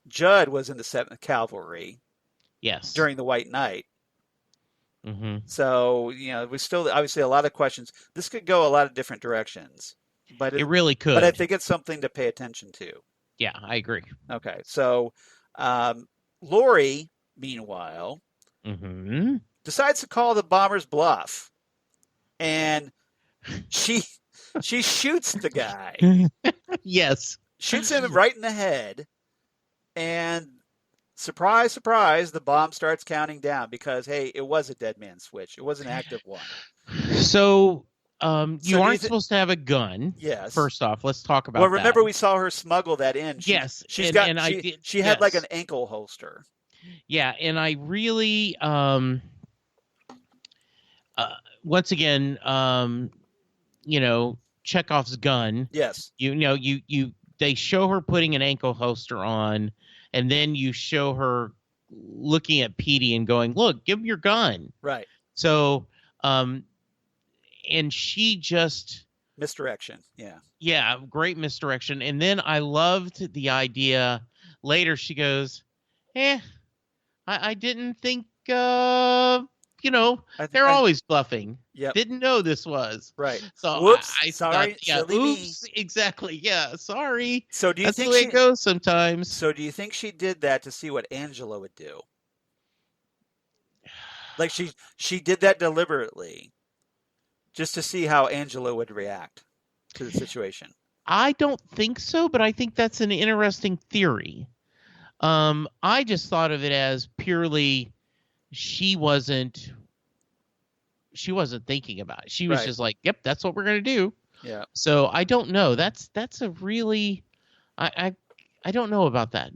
Speaker 1: Judd was in the 7th Cavalry.
Speaker 2: Yes.
Speaker 1: During the White Night.
Speaker 2: Mm-hmm.
Speaker 1: So, we still obviously a lot of questions. This could go a lot of different directions. But
Speaker 2: it really could.
Speaker 1: But I think it's something to pay attention to.
Speaker 2: Yeah, I agree.
Speaker 1: Okay. So Laurie, meanwhile, decides to call the bomber's bluff. And she shoots the guy.
Speaker 2: Yes.
Speaker 1: Shoots him right in the head. And surprise, surprise, the bomb starts counting down because, hey, it was a dead man switch. It was an active one.
Speaker 2: So you aren't supposed to have a gun.
Speaker 1: Yes.
Speaker 2: First off, let's talk about that.
Speaker 1: Well, remember we saw her smuggle that in. She had like an ankle holster.
Speaker 2: Yeah, and I really, once again, Chekhov's gun.
Speaker 1: Yes.
Speaker 2: They show her putting an ankle holster on, and then you show her looking at Petey and going, "Look, give him your gun."
Speaker 1: Right.
Speaker 2: So, and she just
Speaker 1: misdirection. Yeah.
Speaker 2: Yeah, great misdirection. And then I loved the idea. Later, she goes, I didn't think. They're always bluffing.
Speaker 1: Yep.
Speaker 2: Didn't know this was.
Speaker 1: Right.
Speaker 2: So
Speaker 1: whoops,
Speaker 2: I
Speaker 1: sorry.
Speaker 2: thought, yeah, oops, exactly. Yeah, sorry.
Speaker 1: So do you
Speaker 2: That's
Speaker 1: think
Speaker 2: the way it goes sometimes?
Speaker 1: So do you think she did that to see what Angela would do? Like she did that deliberately just to see how Angela would react to the situation?
Speaker 2: I don't think so, but I think that's an interesting theory. I just thought of it as purely she wasn't thinking about it. She was just like, "Yep, that's what we're gonna do."
Speaker 1: Yeah.
Speaker 2: So I don't know. That's a really, I don't know about that.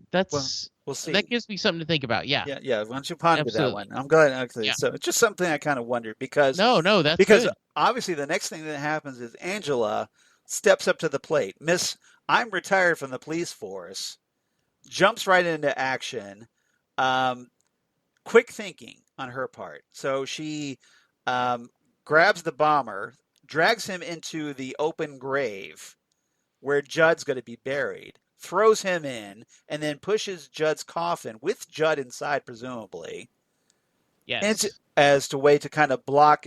Speaker 1: We'll see.
Speaker 2: That gives me something to think about. Yeah.
Speaker 1: Yeah. Why don't you ponder that one? I'm glad. Actually, so it's just something I kind of wondered because
Speaker 2: good.
Speaker 1: Obviously the next thing that happens is Angela steps up to the plate. Miss, I'm retired from the police force. Jumps right into action. Quick thinking on her part. So she grabs the bomber, drags him into the open grave where Judd's going to be buried, throws him in, and then pushes Judd's coffin with Judd inside, presumably.
Speaker 2: Yes.
Speaker 1: As a way to kind of block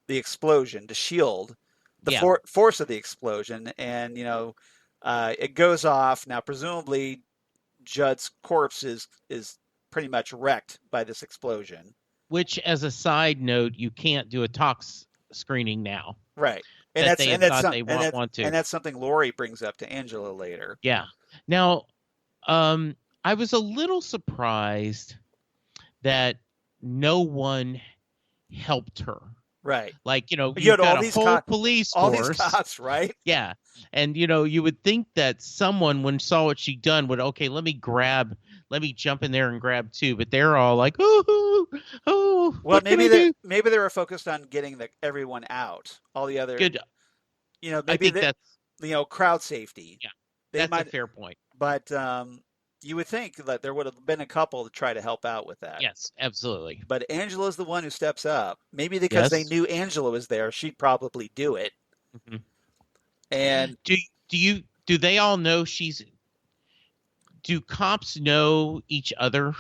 Speaker 1: the explosion, to shield the force of the explosion. And, it goes off. Now, presumably, Judd's corpse is pretty much wrecked by this explosion.
Speaker 2: Which, as a side note, you can't do a tox screening now.
Speaker 1: Right. And that's something Laurie brings up to Angela later.
Speaker 2: Yeah. Now, I was a little surprised that no one helped her.
Speaker 1: Right.
Speaker 2: Like,
Speaker 1: You
Speaker 2: you've
Speaker 1: had all
Speaker 2: got a
Speaker 1: these
Speaker 2: whole police
Speaker 1: all these
Speaker 2: force.
Speaker 1: cops, right?
Speaker 2: Yeah. And, you would think that someone, when saw what she'd done, would, okay, let me jump in there and grab two. But they're all like, oh,
Speaker 1: Well,
Speaker 2: what can I do?
Speaker 1: maybe they were focused on getting everyone out. All the other,
Speaker 2: Good. I
Speaker 1: maybe
Speaker 2: think that's,
Speaker 1: crowd safety.
Speaker 2: yeah,
Speaker 1: They
Speaker 2: that's a
Speaker 1: might,
Speaker 2: fair point.
Speaker 1: but you would think that there would have been a couple to try to help out with that.
Speaker 2: Yes, absolutely.
Speaker 1: But Angela's the one who steps up. Maybe because they
Speaker 2: Yes.
Speaker 1: knew Angela was there, she'd probably do it.
Speaker 2: hmm
Speaker 1: And
Speaker 2: do they all know do cops know each other?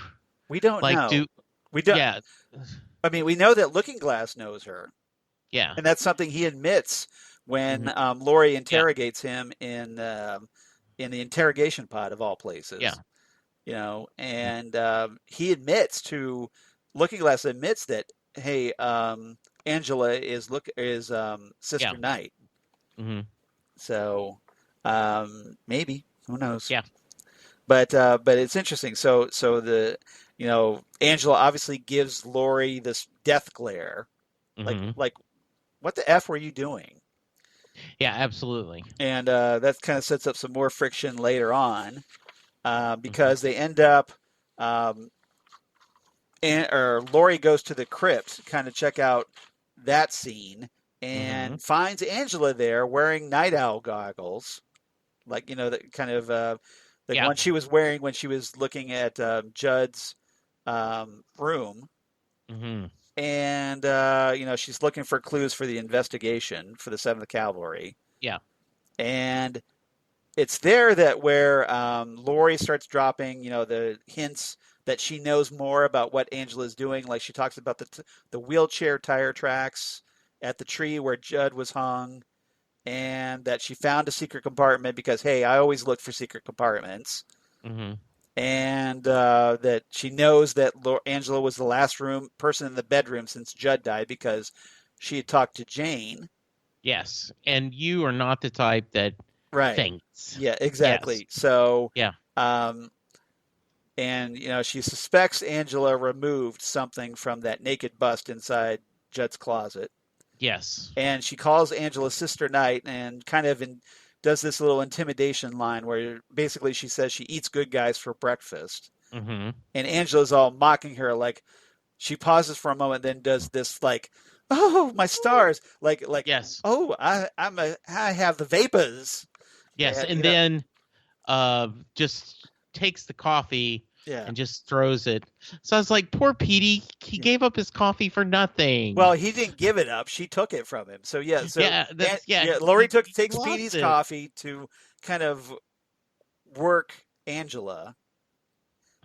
Speaker 1: we don't
Speaker 2: Like,
Speaker 1: know. We don't.
Speaker 2: yeah,
Speaker 1: I mean, we know that Looking Glass knows her,
Speaker 2: yeah,
Speaker 1: and that's something he admits when
Speaker 2: Mhm.
Speaker 1: Laurie
Speaker 2: Yeah.
Speaker 1: interrogates him in the interrogation pod of all places.
Speaker 2: Yeah.
Speaker 1: And he admits to Looking Glass admits that, hey, Angela is Sister
Speaker 2: Yeah.
Speaker 1: Knight.
Speaker 2: hmm
Speaker 1: So maybe, who knows?
Speaker 2: Yeah.
Speaker 1: But it's interesting. So the Angela obviously gives Laurie this death glare,
Speaker 2: hmm
Speaker 1: like what the F were you doing?
Speaker 2: Yeah, absolutely.
Speaker 1: And that kind of sets up some more friction later on, because they end up, or Laurie goes to the crypt to kind of check out that scene and finds Angela there wearing night owl goggles, like that kind of the
Speaker 2: Yeah.
Speaker 1: one she was wearing when she was looking at Judd's room.
Speaker 2: hmm
Speaker 1: And she's looking for clues for the investigation for the 7th Cavalry.
Speaker 2: Yeah.
Speaker 1: And it's there that where Laurie starts dropping, the hints that she knows more about what Angela's doing. Like she talks about the wheelchair tire tracks at the tree where Judd was hung, and that she found a secret compartment because, hey, I always look for secret compartments.
Speaker 2: hmm
Speaker 1: And that she knows that Angela was the last person in the bedroom since Judd died because she had talked to Jane.
Speaker 2: Yes. And you are not the type that
Speaker 1: Right.
Speaker 2: thinks.
Speaker 1: Yeah, exactly.
Speaker 2: Yes.
Speaker 1: So,
Speaker 2: Yeah.
Speaker 1: and she suspects Angela removed something from that naked bust inside Judd's closet.
Speaker 2: Yes.
Speaker 1: And she calls Angela Sister Knight and kind of does this little intimidation line where basically she says she eats good guys for breakfast.
Speaker 2: hmm
Speaker 1: And Angela's all mocking her, like she pauses for a moment, then does this like, "Oh, my stars!" Like
Speaker 2: Yes.
Speaker 1: "Oh, I have the vapors."
Speaker 2: Yes. And
Speaker 1: know,
Speaker 2: then just takes the coffee
Speaker 1: yeah.
Speaker 2: and just throws it. So I was like, poor Petey, he gave up his coffee for nothing.
Speaker 1: Well, he didn't give it up. She took it from him. So yeah. So Laurie takes Petey's coffee to kind of work Angela.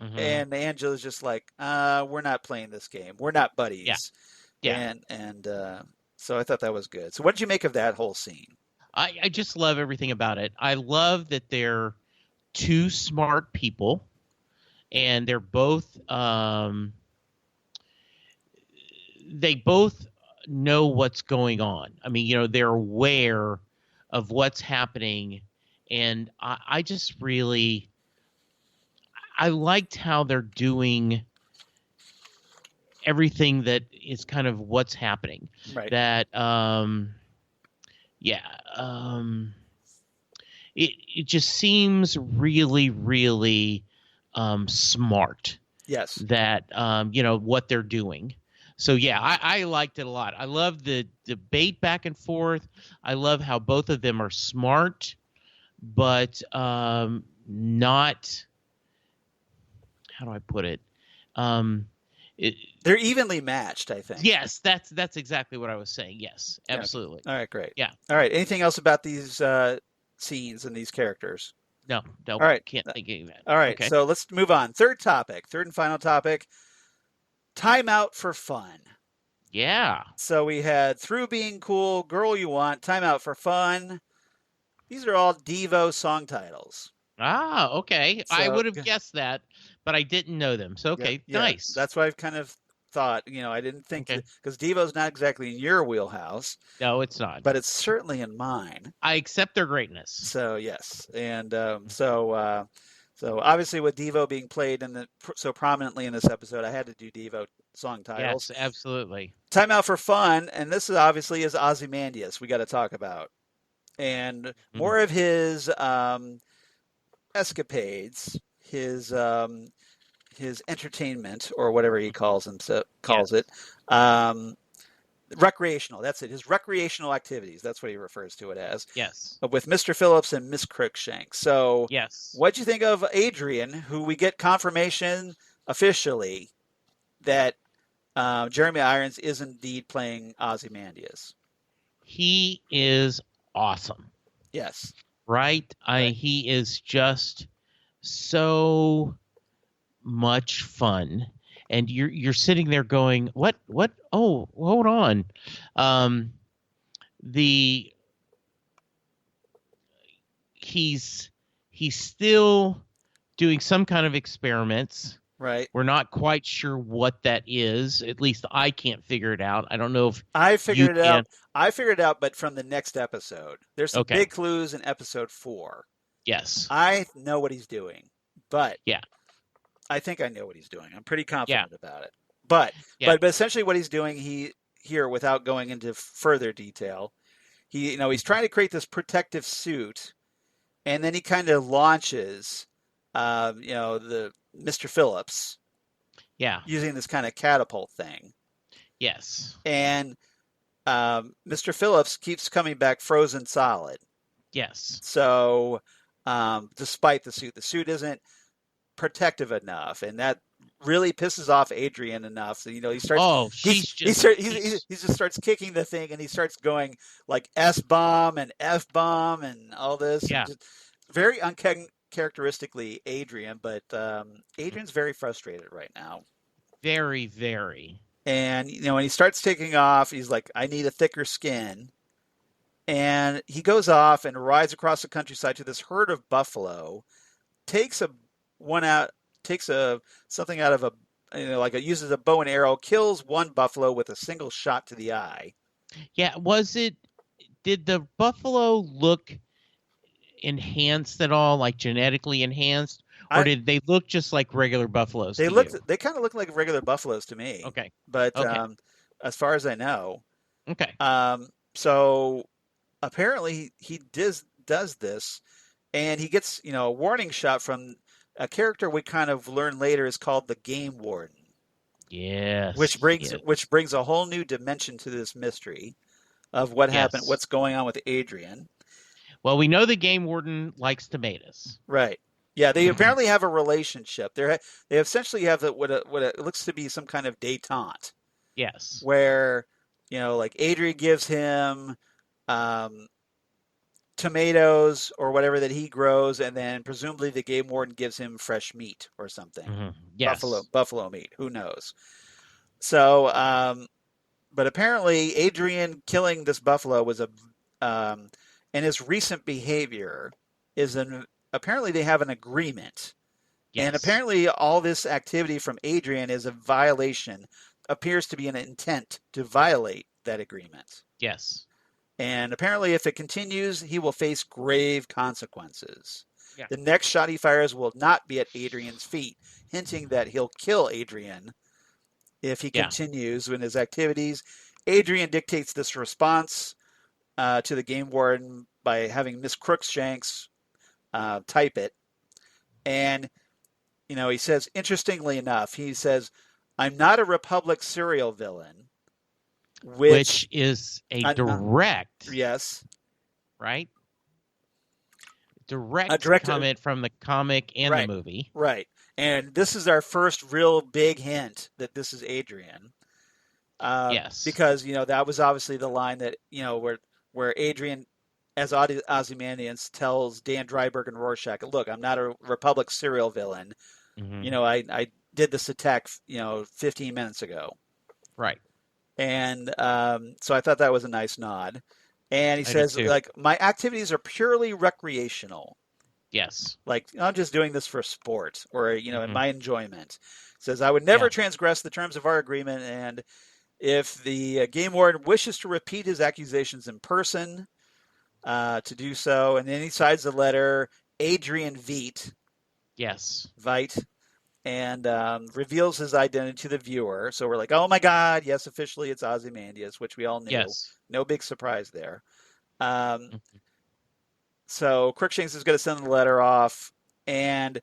Speaker 1: And Angela's just like, we're not playing this game. We're not buddies.
Speaker 2: Yeah.
Speaker 1: And so I thought that was good. So what did you make of that whole scene?
Speaker 2: I just love everything about it. I love that they're two smart people, and they're both they both know what's going on. I mean, they're aware of what's happening, and I just really I liked how they're doing everything that is kind of what's happening.
Speaker 1: Right.
Speaker 2: That it just seems really, really smart.
Speaker 1: Yes.
Speaker 2: That what they're doing. So yeah, I liked it a lot. I love the debate back and forth. I love how both of them are smart, but not. How do I put it?
Speaker 1: They're evenly matched, I think.
Speaker 2: Yes, that's exactly what I was saying. Yes, absolutely.
Speaker 1: Yeah. All right, great.
Speaker 2: Yeah.
Speaker 1: All right. Anything else about these scenes and these characters?
Speaker 2: No.
Speaker 1: All right.
Speaker 2: Can't think of that.
Speaker 1: All right.
Speaker 2: Okay.
Speaker 1: So let's move on. Third and final topic. Time out for fun.
Speaker 2: Yeah.
Speaker 1: So we had Through Being Cool, Girl You Want, Time Out for Fun. These are all Devo song titles.
Speaker 2: Ah, okay.
Speaker 1: So,
Speaker 2: I would have guessed that, but I didn't know them. So okay,
Speaker 1: yeah,
Speaker 2: nice.
Speaker 1: That's what I've kind of thought. I didn't think because Devo's not exactly in your wheelhouse.
Speaker 2: No, it's not.
Speaker 1: But it's certainly in mine.
Speaker 2: I accept their greatness.
Speaker 1: So yes, and So obviously, with Devo being played so prominently in this episode, I had to do Devo song titles.
Speaker 2: Yes, absolutely.
Speaker 1: Time out for fun, and this is obviously is Ozymandias we got to talk about, and
Speaker 2: Mhm.
Speaker 1: more of his escapades, his entertainment or whatever he calls
Speaker 2: Yes.
Speaker 1: it. Recreational. That's it. His recreational activities. That's what he refers to it as.
Speaker 2: Yes.
Speaker 1: With Mr. Phillips and Miss Crookshank. So,
Speaker 2: Yes.
Speaker 1: what'd you think of Adrian, who we get confirmation officially that Jeremy Irons is indeed playing Ozymandias?
Speaker 2: He is awesome.
Speaker 1: Yes.
Speaker 2: Right? He is just so much fun. And you're sitting there going, what? Oh, hold on. He's still doing some kind of experiments.
Speaker 1: Right.
Speaker 2: We're not quite sure what that is. At least I can't figure it out. I don't know if
Speaker 1: I
Speaker 2: you
Speaker 1: figured it
Speaker 2: can.
Speaker 1: out. But from the next episode. There's some
Speaker 2: Okay.
Speaker 1: big clues in episode 4.
Speaker 2: Yes.
Speaker 1: I know what he's doing, but
Speaker 2: Yeah.
Speaker 1: I think I know what he's doing. I'm pretty confident about it. But essentially what he's doing here, without going into further detail, he's trying to create this protective suit, and then he kind of launches, the Mr. Phillips,
Speaker 2: Yeah.
Speaker 1: using this kind of catapult thing,
Speaker 2: Yes.
Speaker 1: and Mr. Phillips keeps coming back frozen solid.
Speaker 2: Yes.
Speaker 1: So, despite the suit isn't protective enough, and that really pisses off Adrian enough. So he starts.
Speaker 2: Oh,
Speaker 1: he just starts kicking the thing, and he starts going like S bomb and F bomb and all this.
Speaker 2: Yeah.
Speaker 1: Just very uncharacteristically Adrian, but Adrian's very frustrated right now.
Speaker 2: Very, very.
Speaker 1: And when he starts taking off, he's like, "I need a thicker skin." And he goes off and rides across the countryside to this herd of buffalo, takes something out of uses a bow and arrow, kills one buffalo with a single shot to the eye.
Speaker 2: Yeah, did the buffalo look enhanced at all, like genetically enhanced, or did they look just like regular buffaloes?
Speaker 1: They kind of look like regular buffaloes to me.
Speaker 2: Okay.
Speaker 1: But as far as I know.
Speaker 2: Okay.
Speaker 1: So apparently he does this, and he gets, a warning shot from a character we kind of learn later is called the Game Warden.
Speaker 2: Yes.
Speaker 1: Which brings a whole new dimension to this mystery of what happened, what's going on with Adrian.
Speaker 2: Well, we know the Game Warden likes tomatoes.
Speaker 1: Right. Yeah, they apparently have a relationship. They essentially have what it looks to be some kind of détente.
Speaker 2: Yes.
Speaker 1: Where, like Adrian gives him tomatoes or whatever that he grows, and then presumably the Game Warden gives him fresh meat or something.
Speaker 2: Mm-hmm. Yes.
Speaker 1: Buffalo meat. Who knows? So, but apparently Adrian killing this buffalo was and his recent behavior is apparently they have an agreement. Yes. And apparently all this activity from Adrian is a violation, appears to be an intent to violate that agreement.
Speaker 2: Yes.
Speaker 1: And apparently if it continues, he will face grave consequences.
Speaker 2: Yeah.
Speaker 1: The next shot he fires will not be at Adrian's feet, hinting that he'll kill Adrian if he continues in his activities. Adrian dictates this response to the Game Warden by having Miss Crookshanks type it. And, he says, interestingly enough, he says, "I'm not a Republic serial villain." Which
Speaker 2: is a direct,
Speaker 1: yes,
Speaker 2: right? Direct comment from the comic and the movie,
Speaker 1: right? And this is our first real big hint that this is Adrian.
Speaker 2: Yes,
Speaker 1: because that was obviously the line that where Adrian, as Ozymandias, tells Dan Dreiberg and Rorschach, "Look, I'm not a Republic serial villain. Mm-hmm. I did this attack 15 minutes ago."
Speaker 2: Right.
Speaker 1: And so I thought that was a nice nod. And he says, like, "My activities are purely recreational."
Speaker 2: Yes.
Speaker 1: Like, I'm just doing this for sport or, in my enjoyment. He says, "I would never transgress the terms of our agreement. And if the Game Warden wishes to repeat his accusations in person, to do so." And then he signs the letter, Adrian Veet.
Speaker 2: Yes.
Speaker 1: Vite, and reveals his identity to the viewer. So we're like, oh my God, yes, officially it's Ozymandias, which we all knew.
Speaker 2: Yes.
Speaker 1: No big surprise there. Um,
Speaker 2: Mhm.
Speaker 1: so Crookshanks is going to send the letter off, and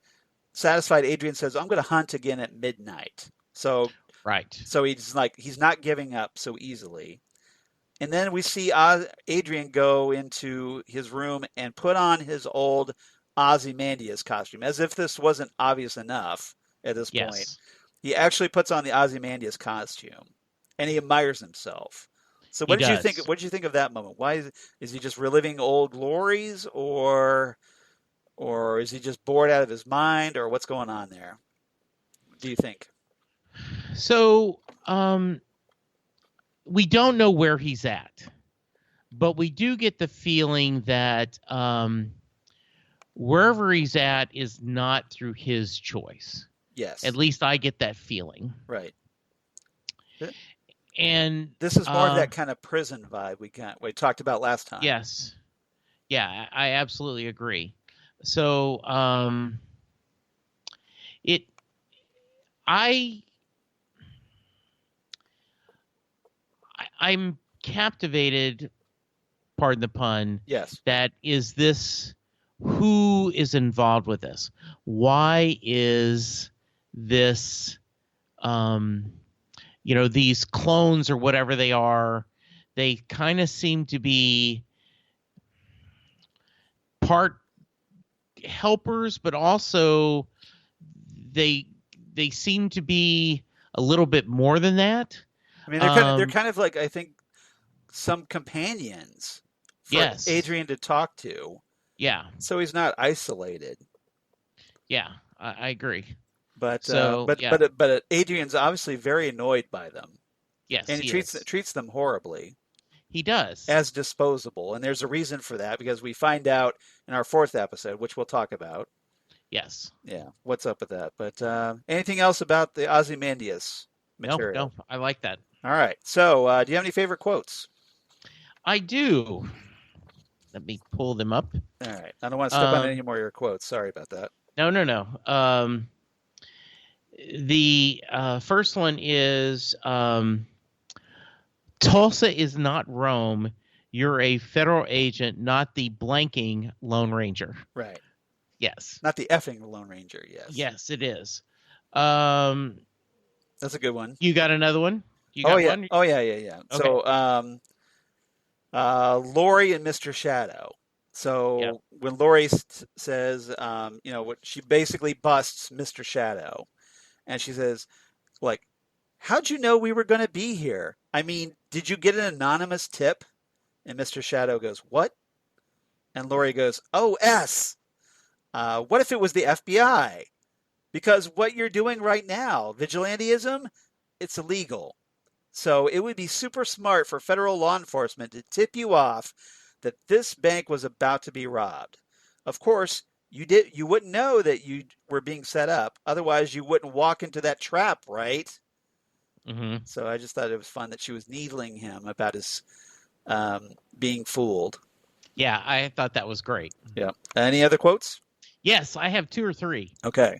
Speaker 1: satisfied Adrian says, I'm going to hunt again at midnight. So
Speaker 2: Right.
Speaker 1: he's not giving up so easily. And then we see Adrian go into his room and put on his old Ozymandias costume, as if this wasn't obvious enough at this point.
Speaker 2: Yes.
Speaker 1: He actually puts on the Ozymandias costume, and he admires himself. So
Speaker 2: He
Speaker 1: what did you think?
Speaker 2: does.
Speaker 1: What did you think of that moment? Why is he just reliving old glories, or is he just bored out of his mind, or what's going on there? Do you think?
Speaker 2: So, we don't know where he's at, but we do get the feeling that wherever he's at is not through his choice.
Speaker 1: Yes.
Speaker 2: At least I get that feeling.
Speaker 1: Right.
Speaker 2: And
Speaker 1: this is more of that kind of prison vibe we talked about last time.
Speaker 2: Yes. Yeah, I absolutely agree. So, I'm captivated, pardon the pun.
Speaker 1: Yes.
Speaker 2: That is this, who is involved with this? Why is this, these clones or whatever they are, they kind of seem to be part helpers, but also they seem to be a little bit more than that.
Speaker 1: I mean, they're kind of like, I think, some companions for
Speaker 2: yes.
Speaker 1: Adrian to talk to.
Speaker 2: Yeah.
Speaker 1: So he's not isolated.
Speaker 2: Yeah, I agree.
Speaker 1: But
Speaker 2: yeah.
Speaker 1: but Adrian's obviously very annoyed by them.
Speaker 2: Yes,
Speaker 1: and he treats them horribly.
Speaker 2: He does.
Speaker 1: As disposable, and there's a reason for that, because we find out in our 4th episode, which we'll talk about.
Speaker 2: Yes.
Speaker 1: Yeah, what's up with that? But anything else about the Ozymandias material?
Speaker 2: No, I like that.
Speaker 1: All right. So, do you have any favorite quotes?
Speaker 2: I do. Let me pull them up.
Speaker 1: All right. I don't want to step on any more of your quotes. Sorry about that.
Speaker 2: No. The first one is Tulsa is not Rome. You're a federal agent, not the blanking Lone Ranger.
Speaker 1: Right.
Speaker 2: Yes.
Speaker 1: Not the effing Lone Ranger, yes.
Speaker 2: Yes, it is.
Speaker 1: That's a good one.
Speaker 2: You got another one? You got one?
Speaker 1: Oh, yeah. Okay. So, Laurie and Mr. Shadow. So when Laurie says, what she basically busts Mr. Shadow, and she says, like, how'd you know we were going to be here? I mean, did you get an anonymous tip? And Mr. Shadow goes, what? And Laurie goes, OS. What if it was the FBI? Because what you're doing right now, vigilantism, it's illegal. So it would be super smart for federal law enforcement to tip you off that this bank was about to be robbed. Of course, you wouldn't know that you were being set up. Otherwise, you wouldn't walk into that trap, right?
Speaker 2: Mm-hmm.
Speaker 1: So I just thought it was fun that she was needling him about his being fooled.
Speaker 2: Yeah, I thought that was great.
Speaker 1: Yeah. Any other quotes?
Speaker 2: Yes, I have 2 or 3.
Speaker 1: Okay.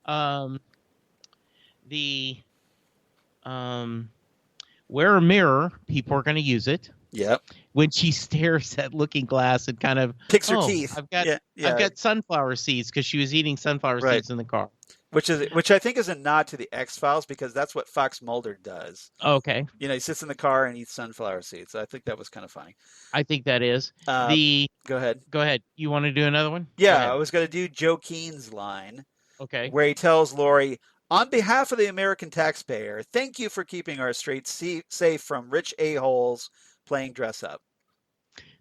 Speaker 2: Wear a mirror, people are going to use it.
Speaker 1: Yep.
Speaker 2: When she stares at Looking Glass and kind of
Speaker 1: picks her teeth.
Speaker 2: I've got sunflower seeds, because she was eating sunflower seeds in the car.
Speaker 1: Which I think is a nod to the X-Files, because that's what Fox Mulder does.
Speaker 2: Okay.
Speaker 1: He sits in the car and eats sunflower seeds. So I think that was kind of funny.
Speaker 2: I think that is.
Speaker 1: Go ahead.
Speaker 2: Go ahead. You want to do another one?
Speaker 1: Yeah, I was going to do Joe Keene's line.
Speaker 2: Okay.
Speaker 1: Where he tells Laurie, on behalf of the American taxpayer, thank you for keeping our streets safe from rich a-holes playing dress up.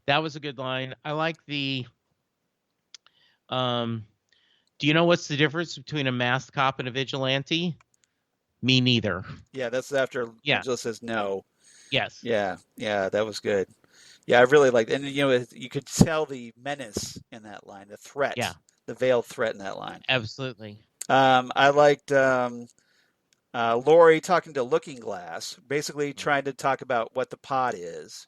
Speaker 2: That was a good line. I like the do you know what's the difference between a masked cop and a vigilante? Me neither.
Speaker 1: Yeah, that's after Angela says no.
Speaker 2: Yes.
Speaker 1: Yeah, that was good. Yeah, I really liked it. And, you could tell the menace in that line, the threat.
Speaker 2: Yeah.
Speaker 1: The veiled threat in that line.
Speaker 2: Absolutely.
Speaker 1: I liked Laurie talking to Looking Glass, basically trying to talk about what the pod is.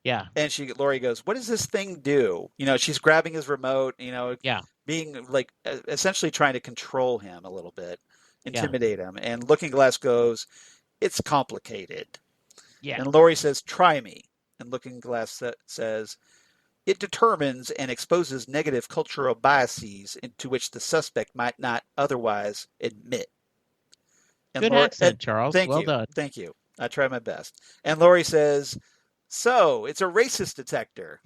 Speaker 2: Yeah.
Speaker 1: And Laurie goes, "What does this thing do?" She's grabbing his remote,
Speaker 2: Yeah.
Speaker 1: being like essentially trying to control him a little bit,
Speaker 2: Yeah.
Speaker 1: intimidate him. And Looking Glass goes, "It's complicated."
Speaker 2: Yeah.
Speaker 1: And Laurie says, "Try me." And Looking Glass says, "It determines and exposes negative cultural biases into which the suspect might not otherwise admit." And
Speaker 2: Good
Speaker 1: Laurie,
Speaker 2: accent, Charles.
Speaker 1: thank
Speaker 2: Well
Speaker 1: you,
Speaker 2: done.
Speaker 1: thank you. I try my best. And Laurie says, "So it's a racist detector."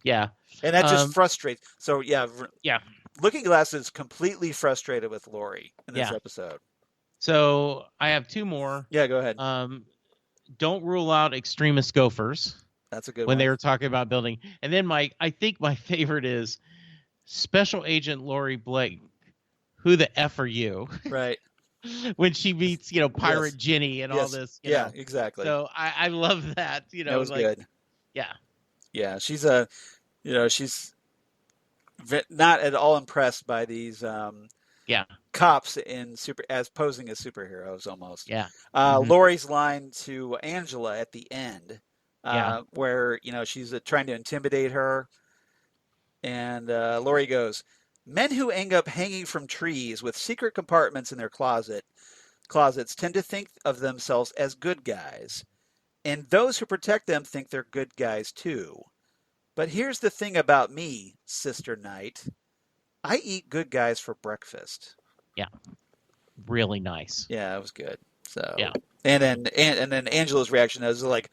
Speaker 2: Yeah.
Speaker 1: And that just
Speaker 2: Um,
Speaker 1: frustrates. So yeah,
Speaker 2: yeah.
Speaker 1: Looking Glass is completely frustrated with Laurie in this
Speaker 2: Yeah.
Speaker 1: episode.
Speaker 2: So I have two more.
Speaker 1: Yeah, go ahead.
Speaker 2: Don't rule out extremist gophers
Speaker 1: That's a good
Speaker 2: when
Speaker 1: one.
Speaker 2: they were talking about building. And then I think my favorite is Special Agent Laurie Blake. Who the F are you?
Speaker 1: Right.
Speaker 2: When she meets, Pirate
Speaker 1: Yes.
Speaker 2: Jenny and all
Speaker 1: Yes.
Speaker 2: this,
Speaker 1: Yeah, exactly.
Speaker 2: So I love that,
Speaker 1: That was good.
Speaker 2: Yeah.
Speaker 1: Yeah, she's she's not at all impressed by these
Speaker 2: Yeah.
Speaker 1: cops as posing as superheroes almost.
Speaker 2: Yeah. Mhm.
Speaker 1: Laurie's line to Angela at the end,
Speaker 2: Yeah.
Speaker 1: where she's trying to intimidate her, and Laurie goes, "Men who end up hanging from trees with secret compartments in their closets tend to think of themselves as good guys, and those who protect them think they're good guys too. But here's the thing about me, Sister Knight. I eat good guys for breakfast."
Speaker 2: Yeah. Really nice.
Speaker 1: Yeah, it was good. So,
Speaker 2: Yeah.
Speaker 1: and then Angela's reaction is like,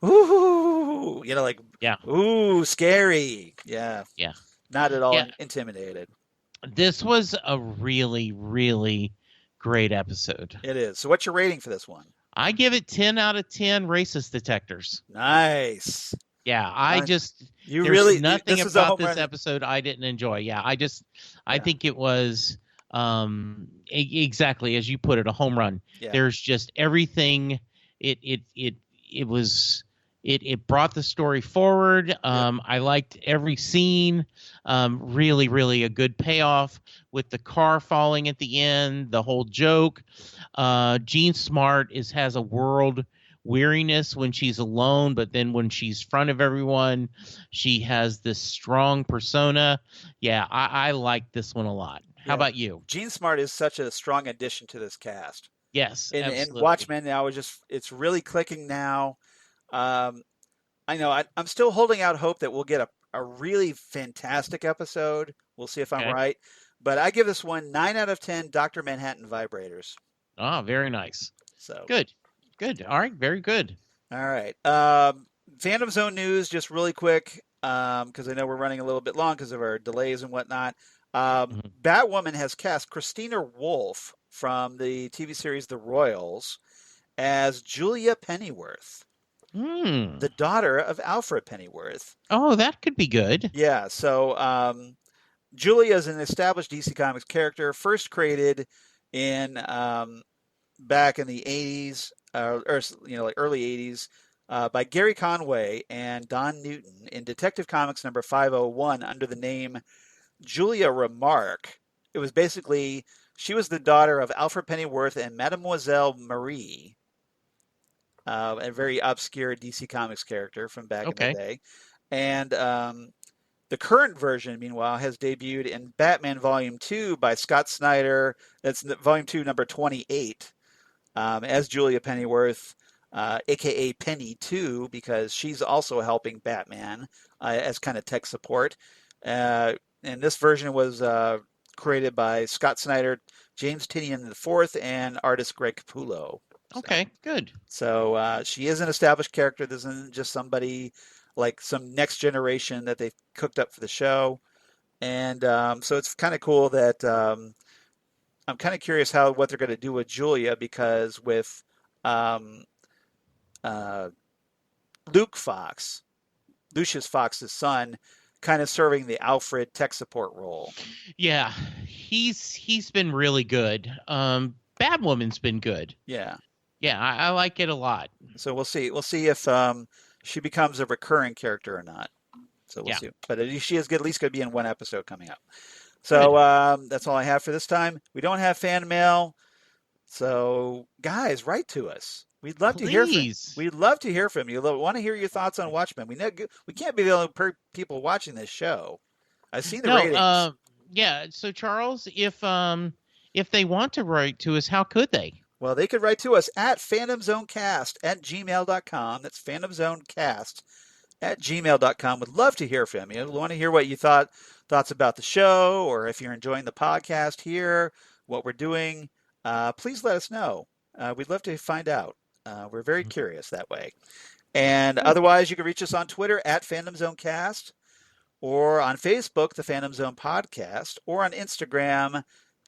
Speaker 1: "Ooh," like,
Speaker 2: Yeah.
Speaker 1: "Ooh, scary." Yeah,
Speaker 2: Yeah.
Speaker 1: not at all
Speaker 2: Yeah.
Speaker 1: intimidated.
Speaker 2: This was a really, really great episode.
Speaker 1: It is. So, what's your rating for this one?
Speaker 2: I give it 10 out of 10 racist detectors.
Speaker 1: Nice.
Speaker 2: Yeah,
Speaker 1: There's
Speaker 2: there's nothing
Speaker 1: this is
Speaker 2: about this episode I didn't enjoy. Yeah, I think it was exactly as you put it, a home run.
Speaker 1: Yeah.
Speaker 2: There's just everything. It brought the story forward. I liked every scene. Really, really a good payoff with the car falling at the end. The whole joke. Jean Smart has a world weariness when she's alone, but then when she's in front of everyone, she has this strong persona. Yeah, I like this one a lot. How about you?
Speaker 1: Jean Smart is such a strong addition to this cast.
Speaker 2: Yes,
Speaker 1: And
Speaker 2: absolutely.
Speaker 1: Watchmen now it's really clicking now. I know I'm still holding out hope that we'll get a really fantastic episode. We'll see if I'm right. But I give this one 9 out of 10 Dr. Manhattan vibrators.
Speaker 2: Oh, very nice.
Speaker 1: So
Speaker 2: good. All right, very good.
Speaker 1: All right. Phantom Zone news, just really quick, because I know we're running a little bit long because of our delays and whatnot. Batwoman has cast Christina Wolf from the TV series The Royals as Julia Pennyworth, the daughter of Alfred Pennyworth.
Speaker 2: Oh, that could be good.
Speaker 1: Yeah. So Julia is an established DC Comics character, first created in back in the 80s, or like early 80s, by Gary Conway and Don Newton in Detective Comics number 501 under the name Julia Remarque. It was basically, she was the daughter of Alfred Pennyworth and Mademoiselle Marie, a very obscure DC Comics character from back in the day. And the current version, meanwhile, has debuted in Batman Volume 2 by Scott Snyder. That's Volume 2, number 28, as Julia Pennyworth, a.k.a. Penny 2, because she's also helping Batman as kind of tech support. And this version was created by Scott Snyder, James Tynion IV, and artist Greg Capullo.
Speaker 2: Okay, good.
Speaker 1: So she is an established character. This isn't just somebody like some next generation that they cooked up for the show. And so it's kind of cool that I'm kind of curious what they're going to do with Julia, because with Lucius Fox's son, kind of serving the Alfred tech support role.
Speaker 2: Yeah, he's been really good. Batwoman's been good.
Speaker 1: Yeah.
Speaker 2: Yeah, I like it a lot.
Speaker 1: So we'll see. We'll see if she becomes a recurring character or not. So we'll see. But she is at least going to be in one episode coming up. So that's all I have for this time. We don't have fan mail. So guys, write to us. We'd love to hear from.
Speaker 2: Please.
Speaker 1: We'd love to hear from you. We want to hear your thoughts on Watchmen. We know we can't be the only people watching this show. I've seen the
Speaker 2: No,
Speaker 1: ratings.
Speaker 2: yeah. So Charles, if they want to write to us, how could they?
Speaker 1: Well, they could write to us at phantomzonecast@gmail.com. That's phantomzonecast@gmail.com. Would love to hear from you. We want to hear what you thoughts about the show, or if you're enjoying the podcast here, what we're doing. Please let us know. We'd love to find out. We're very curious that way. And otherwise, you can reach us on Twitter at phantomzonecast, or on Facebook, the Phantom Zone Podcast, or on Instagram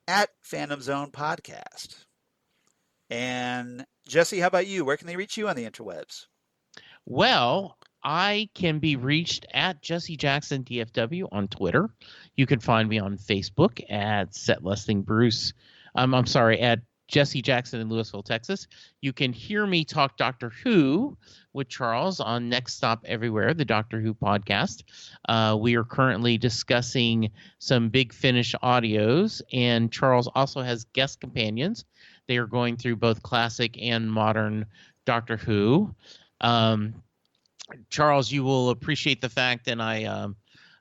Speaker 1: at Phantom Zone Podcast. And Jesse, how about you? Where can they reach you on the interwebs?
Speaker 2: Well, I can be reached at Jesse Jackson DFW on Twitter. You can find me on Facebook at Set Listing Bruce. I'm sorry, at Jesse Jackson in Louisville, Texas. You can hear me talk Doctor Who with Charles on Next Stop Everywhere, the Doctor Who podcast. We are currently discussing some Big Finish audios, and Charles also has guest companions. They are going through both classic and modern Doctor Who. Charles, you will appreciate the fact that I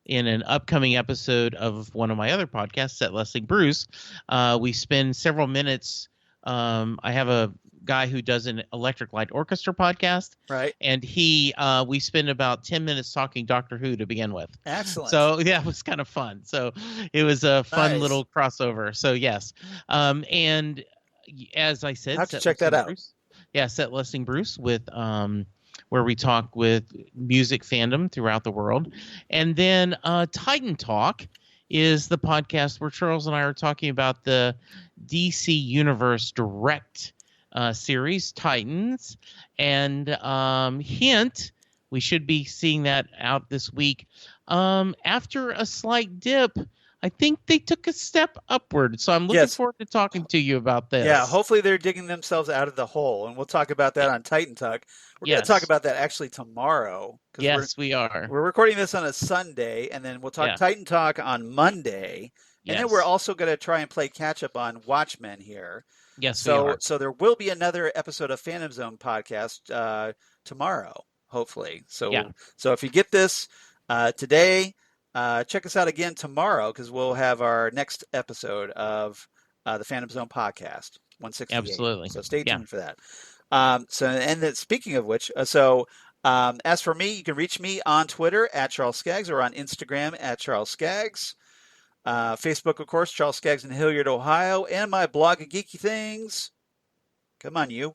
Speaker 2: in an upcoming episode of one of my other podcasts, Set Listing Bruce, we spend several minutes. I have a guy who does an Electric Light Orchestra podcast,
Speaker 1: right?
Speaker 2: And we spend about 10 minutes talking Doctor Who to begin with.
Speaker 1: Excellent.
Speaker 2: So yeah, it was kind of fun. So it was a fun little crossover. So yes, and as I said,
Speaker 1: I have to check that out.
Speaker 2: Bruce. Yeah, Set Listing Bruce with where we talk with music fandom throughout the world. And then Titan Talk is the podcast where Charles and I are talking about the DC Universe Direct series, Titans. And hint, we should be seeing that out this week. After a slight dip, I think they took a step upward. So I'm looking forward to talking to you about this.
Speaker 1: Yeah, hopefully they're digging themselves out of the hole. And we'll talk about that on Titan Talk. We're going to talk about that actually tomorrow.
Speaker 2: Yes, we are.
Speaker 1: We're recording this on a Sunday, and then we'll talk Titan Talk on Monday. And then we're also going to try and play catch-up on Watchmen here.
Speaker 2: Yes, we are.
Speaker 1: So there will be another episode of Phantom Zone podcast tomorrow, hopefully. So if you get this today, check us out again tomorrow, because we'll have our next episode of the Phantom Zone podcast, 168.
Speaker 2: Absolutely.
Speaker 1: So stay tuned for that. Speaking of which, as for me, you can reach me on Twitter at Charles Skaggs, or on Instagram at Charles Skaggs. Facebook, of course, Charles Skaggs in Hilliard, Ohio, and my blog of geeky things. Come on, you.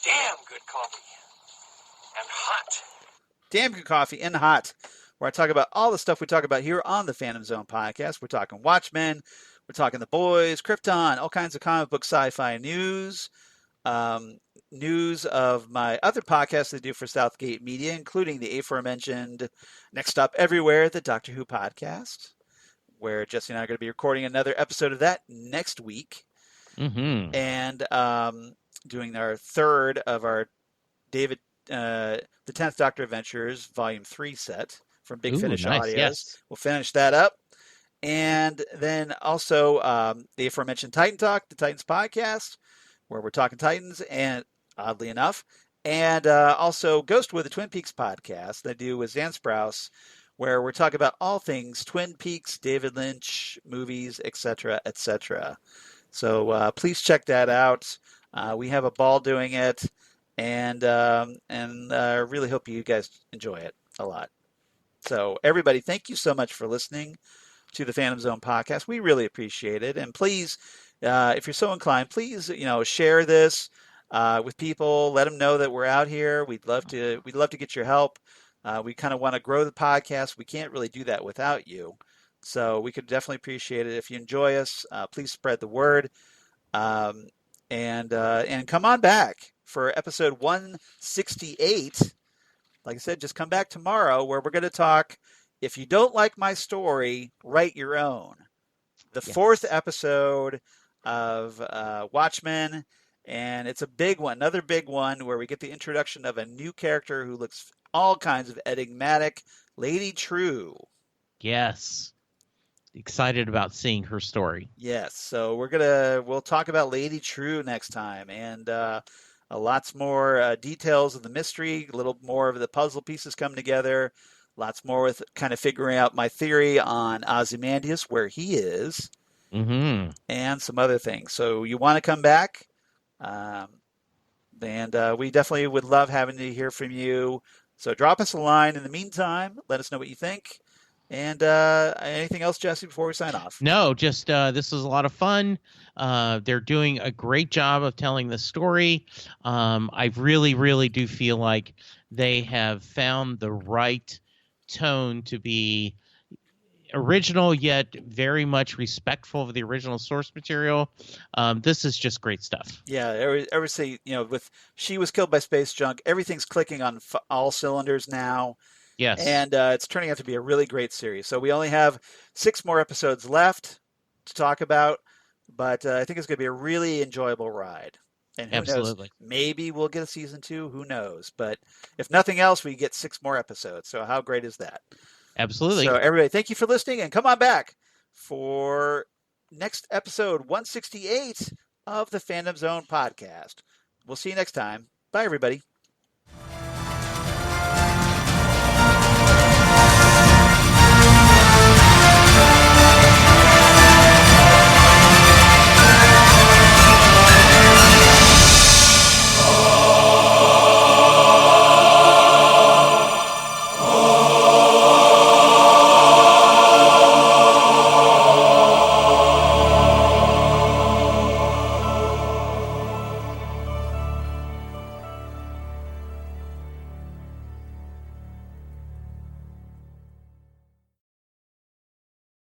Speaker 3: Damn good coffee. And hot.
Speaker 1: Damn good coffee and hot. Where I talk about all the stuff we talk about here on the Phantom Zone podcast. We're talking Watchmen. We're talking The Boys, Krypton, all kinds of comic book sci-fi news. News of my other podcasts I do for Southgate Media, including the aforementioned Next Stop Everywhere, the Doctor Who podcast, where Jesse and I are going to be recording another episode of that next week.
Speaker 2: Mm-hmm.
Speaker 1: And doing our third of our the 10th Doctor Adventures Volume 3 set from Big Finish Audios.
Speaker 2: Yes.
Speaker 1: We'll finish that up. And then also the aforementioned Titan Talk, the Titans podcast, where we're talking Titans, and oddly enough, and also Ghostwood, the Twin Peaks podcast that I do with Zan Sprouse, where we're talking about all things Twin Peaks, David Lynch, movies, etc., etc. So please check that out. We have a ball doing it, and really hope you guys enjoy it a lot. So everybody, thank you so much for listening to the Phantom Zone podcast. We really appreciate it, and please, if you're so inclined, please share this with people. Let them know that we're out here. We'd love to get your help. We kind of want to grow the podcast. We can't really do that without you. So we could definitely appreciate it if you enjoy us. Please spread the word, and come on back for episode 168. Like I said, just come back tomorrow, where we're going to talk. If you don't like my story, write your own. The fourth episode of Watchmen, and it's a big one, another big one, where we get the introduction of a new character who looks all kinds of enigmatic, Lady True.
Speaker 2: Yes. Excited about seeing her story.
Speaker 1: Yes, so we'll talk about Lady True next time, and Lots more details of the mystery, a little more of the puzzle pieces come together. Lots more with kind of figuring out my theory on Ozymandias, where he is, and some other things. So you want to come back, and we definitely would love having to hear from you. So drop us a line in the meantime. Let us know what you think. And anything else, Jesse, before we sign off?
Speaker 2: No, just this was a lot of fun. They're doing a great job of telling the story. I really, really do feel like they have found the right tone to be original, yet very much respectful of the original source material. This is just great stuff.
Speaker 1: Yeah, ever say, with She Was Killed by Space Junk, everything's clicking on all cylinders now.
Speaker 2: Yes.
Speaker 1: And it's turning out to be a really great series. So we only have 6 more episodes left to talk about, but I think it's going to be a really enjoyable ride. And who knows, maybe we'll get a season 2, who knows. But if nothing else, we get 6 more episodes. So how great is that?
Speaker 2: Absolutely.
Speaker 1: So everybody, thank you for listening, and come on back for next episode 168 of the Fandom Zone podcast. We'll see you next time. Bye, everybody.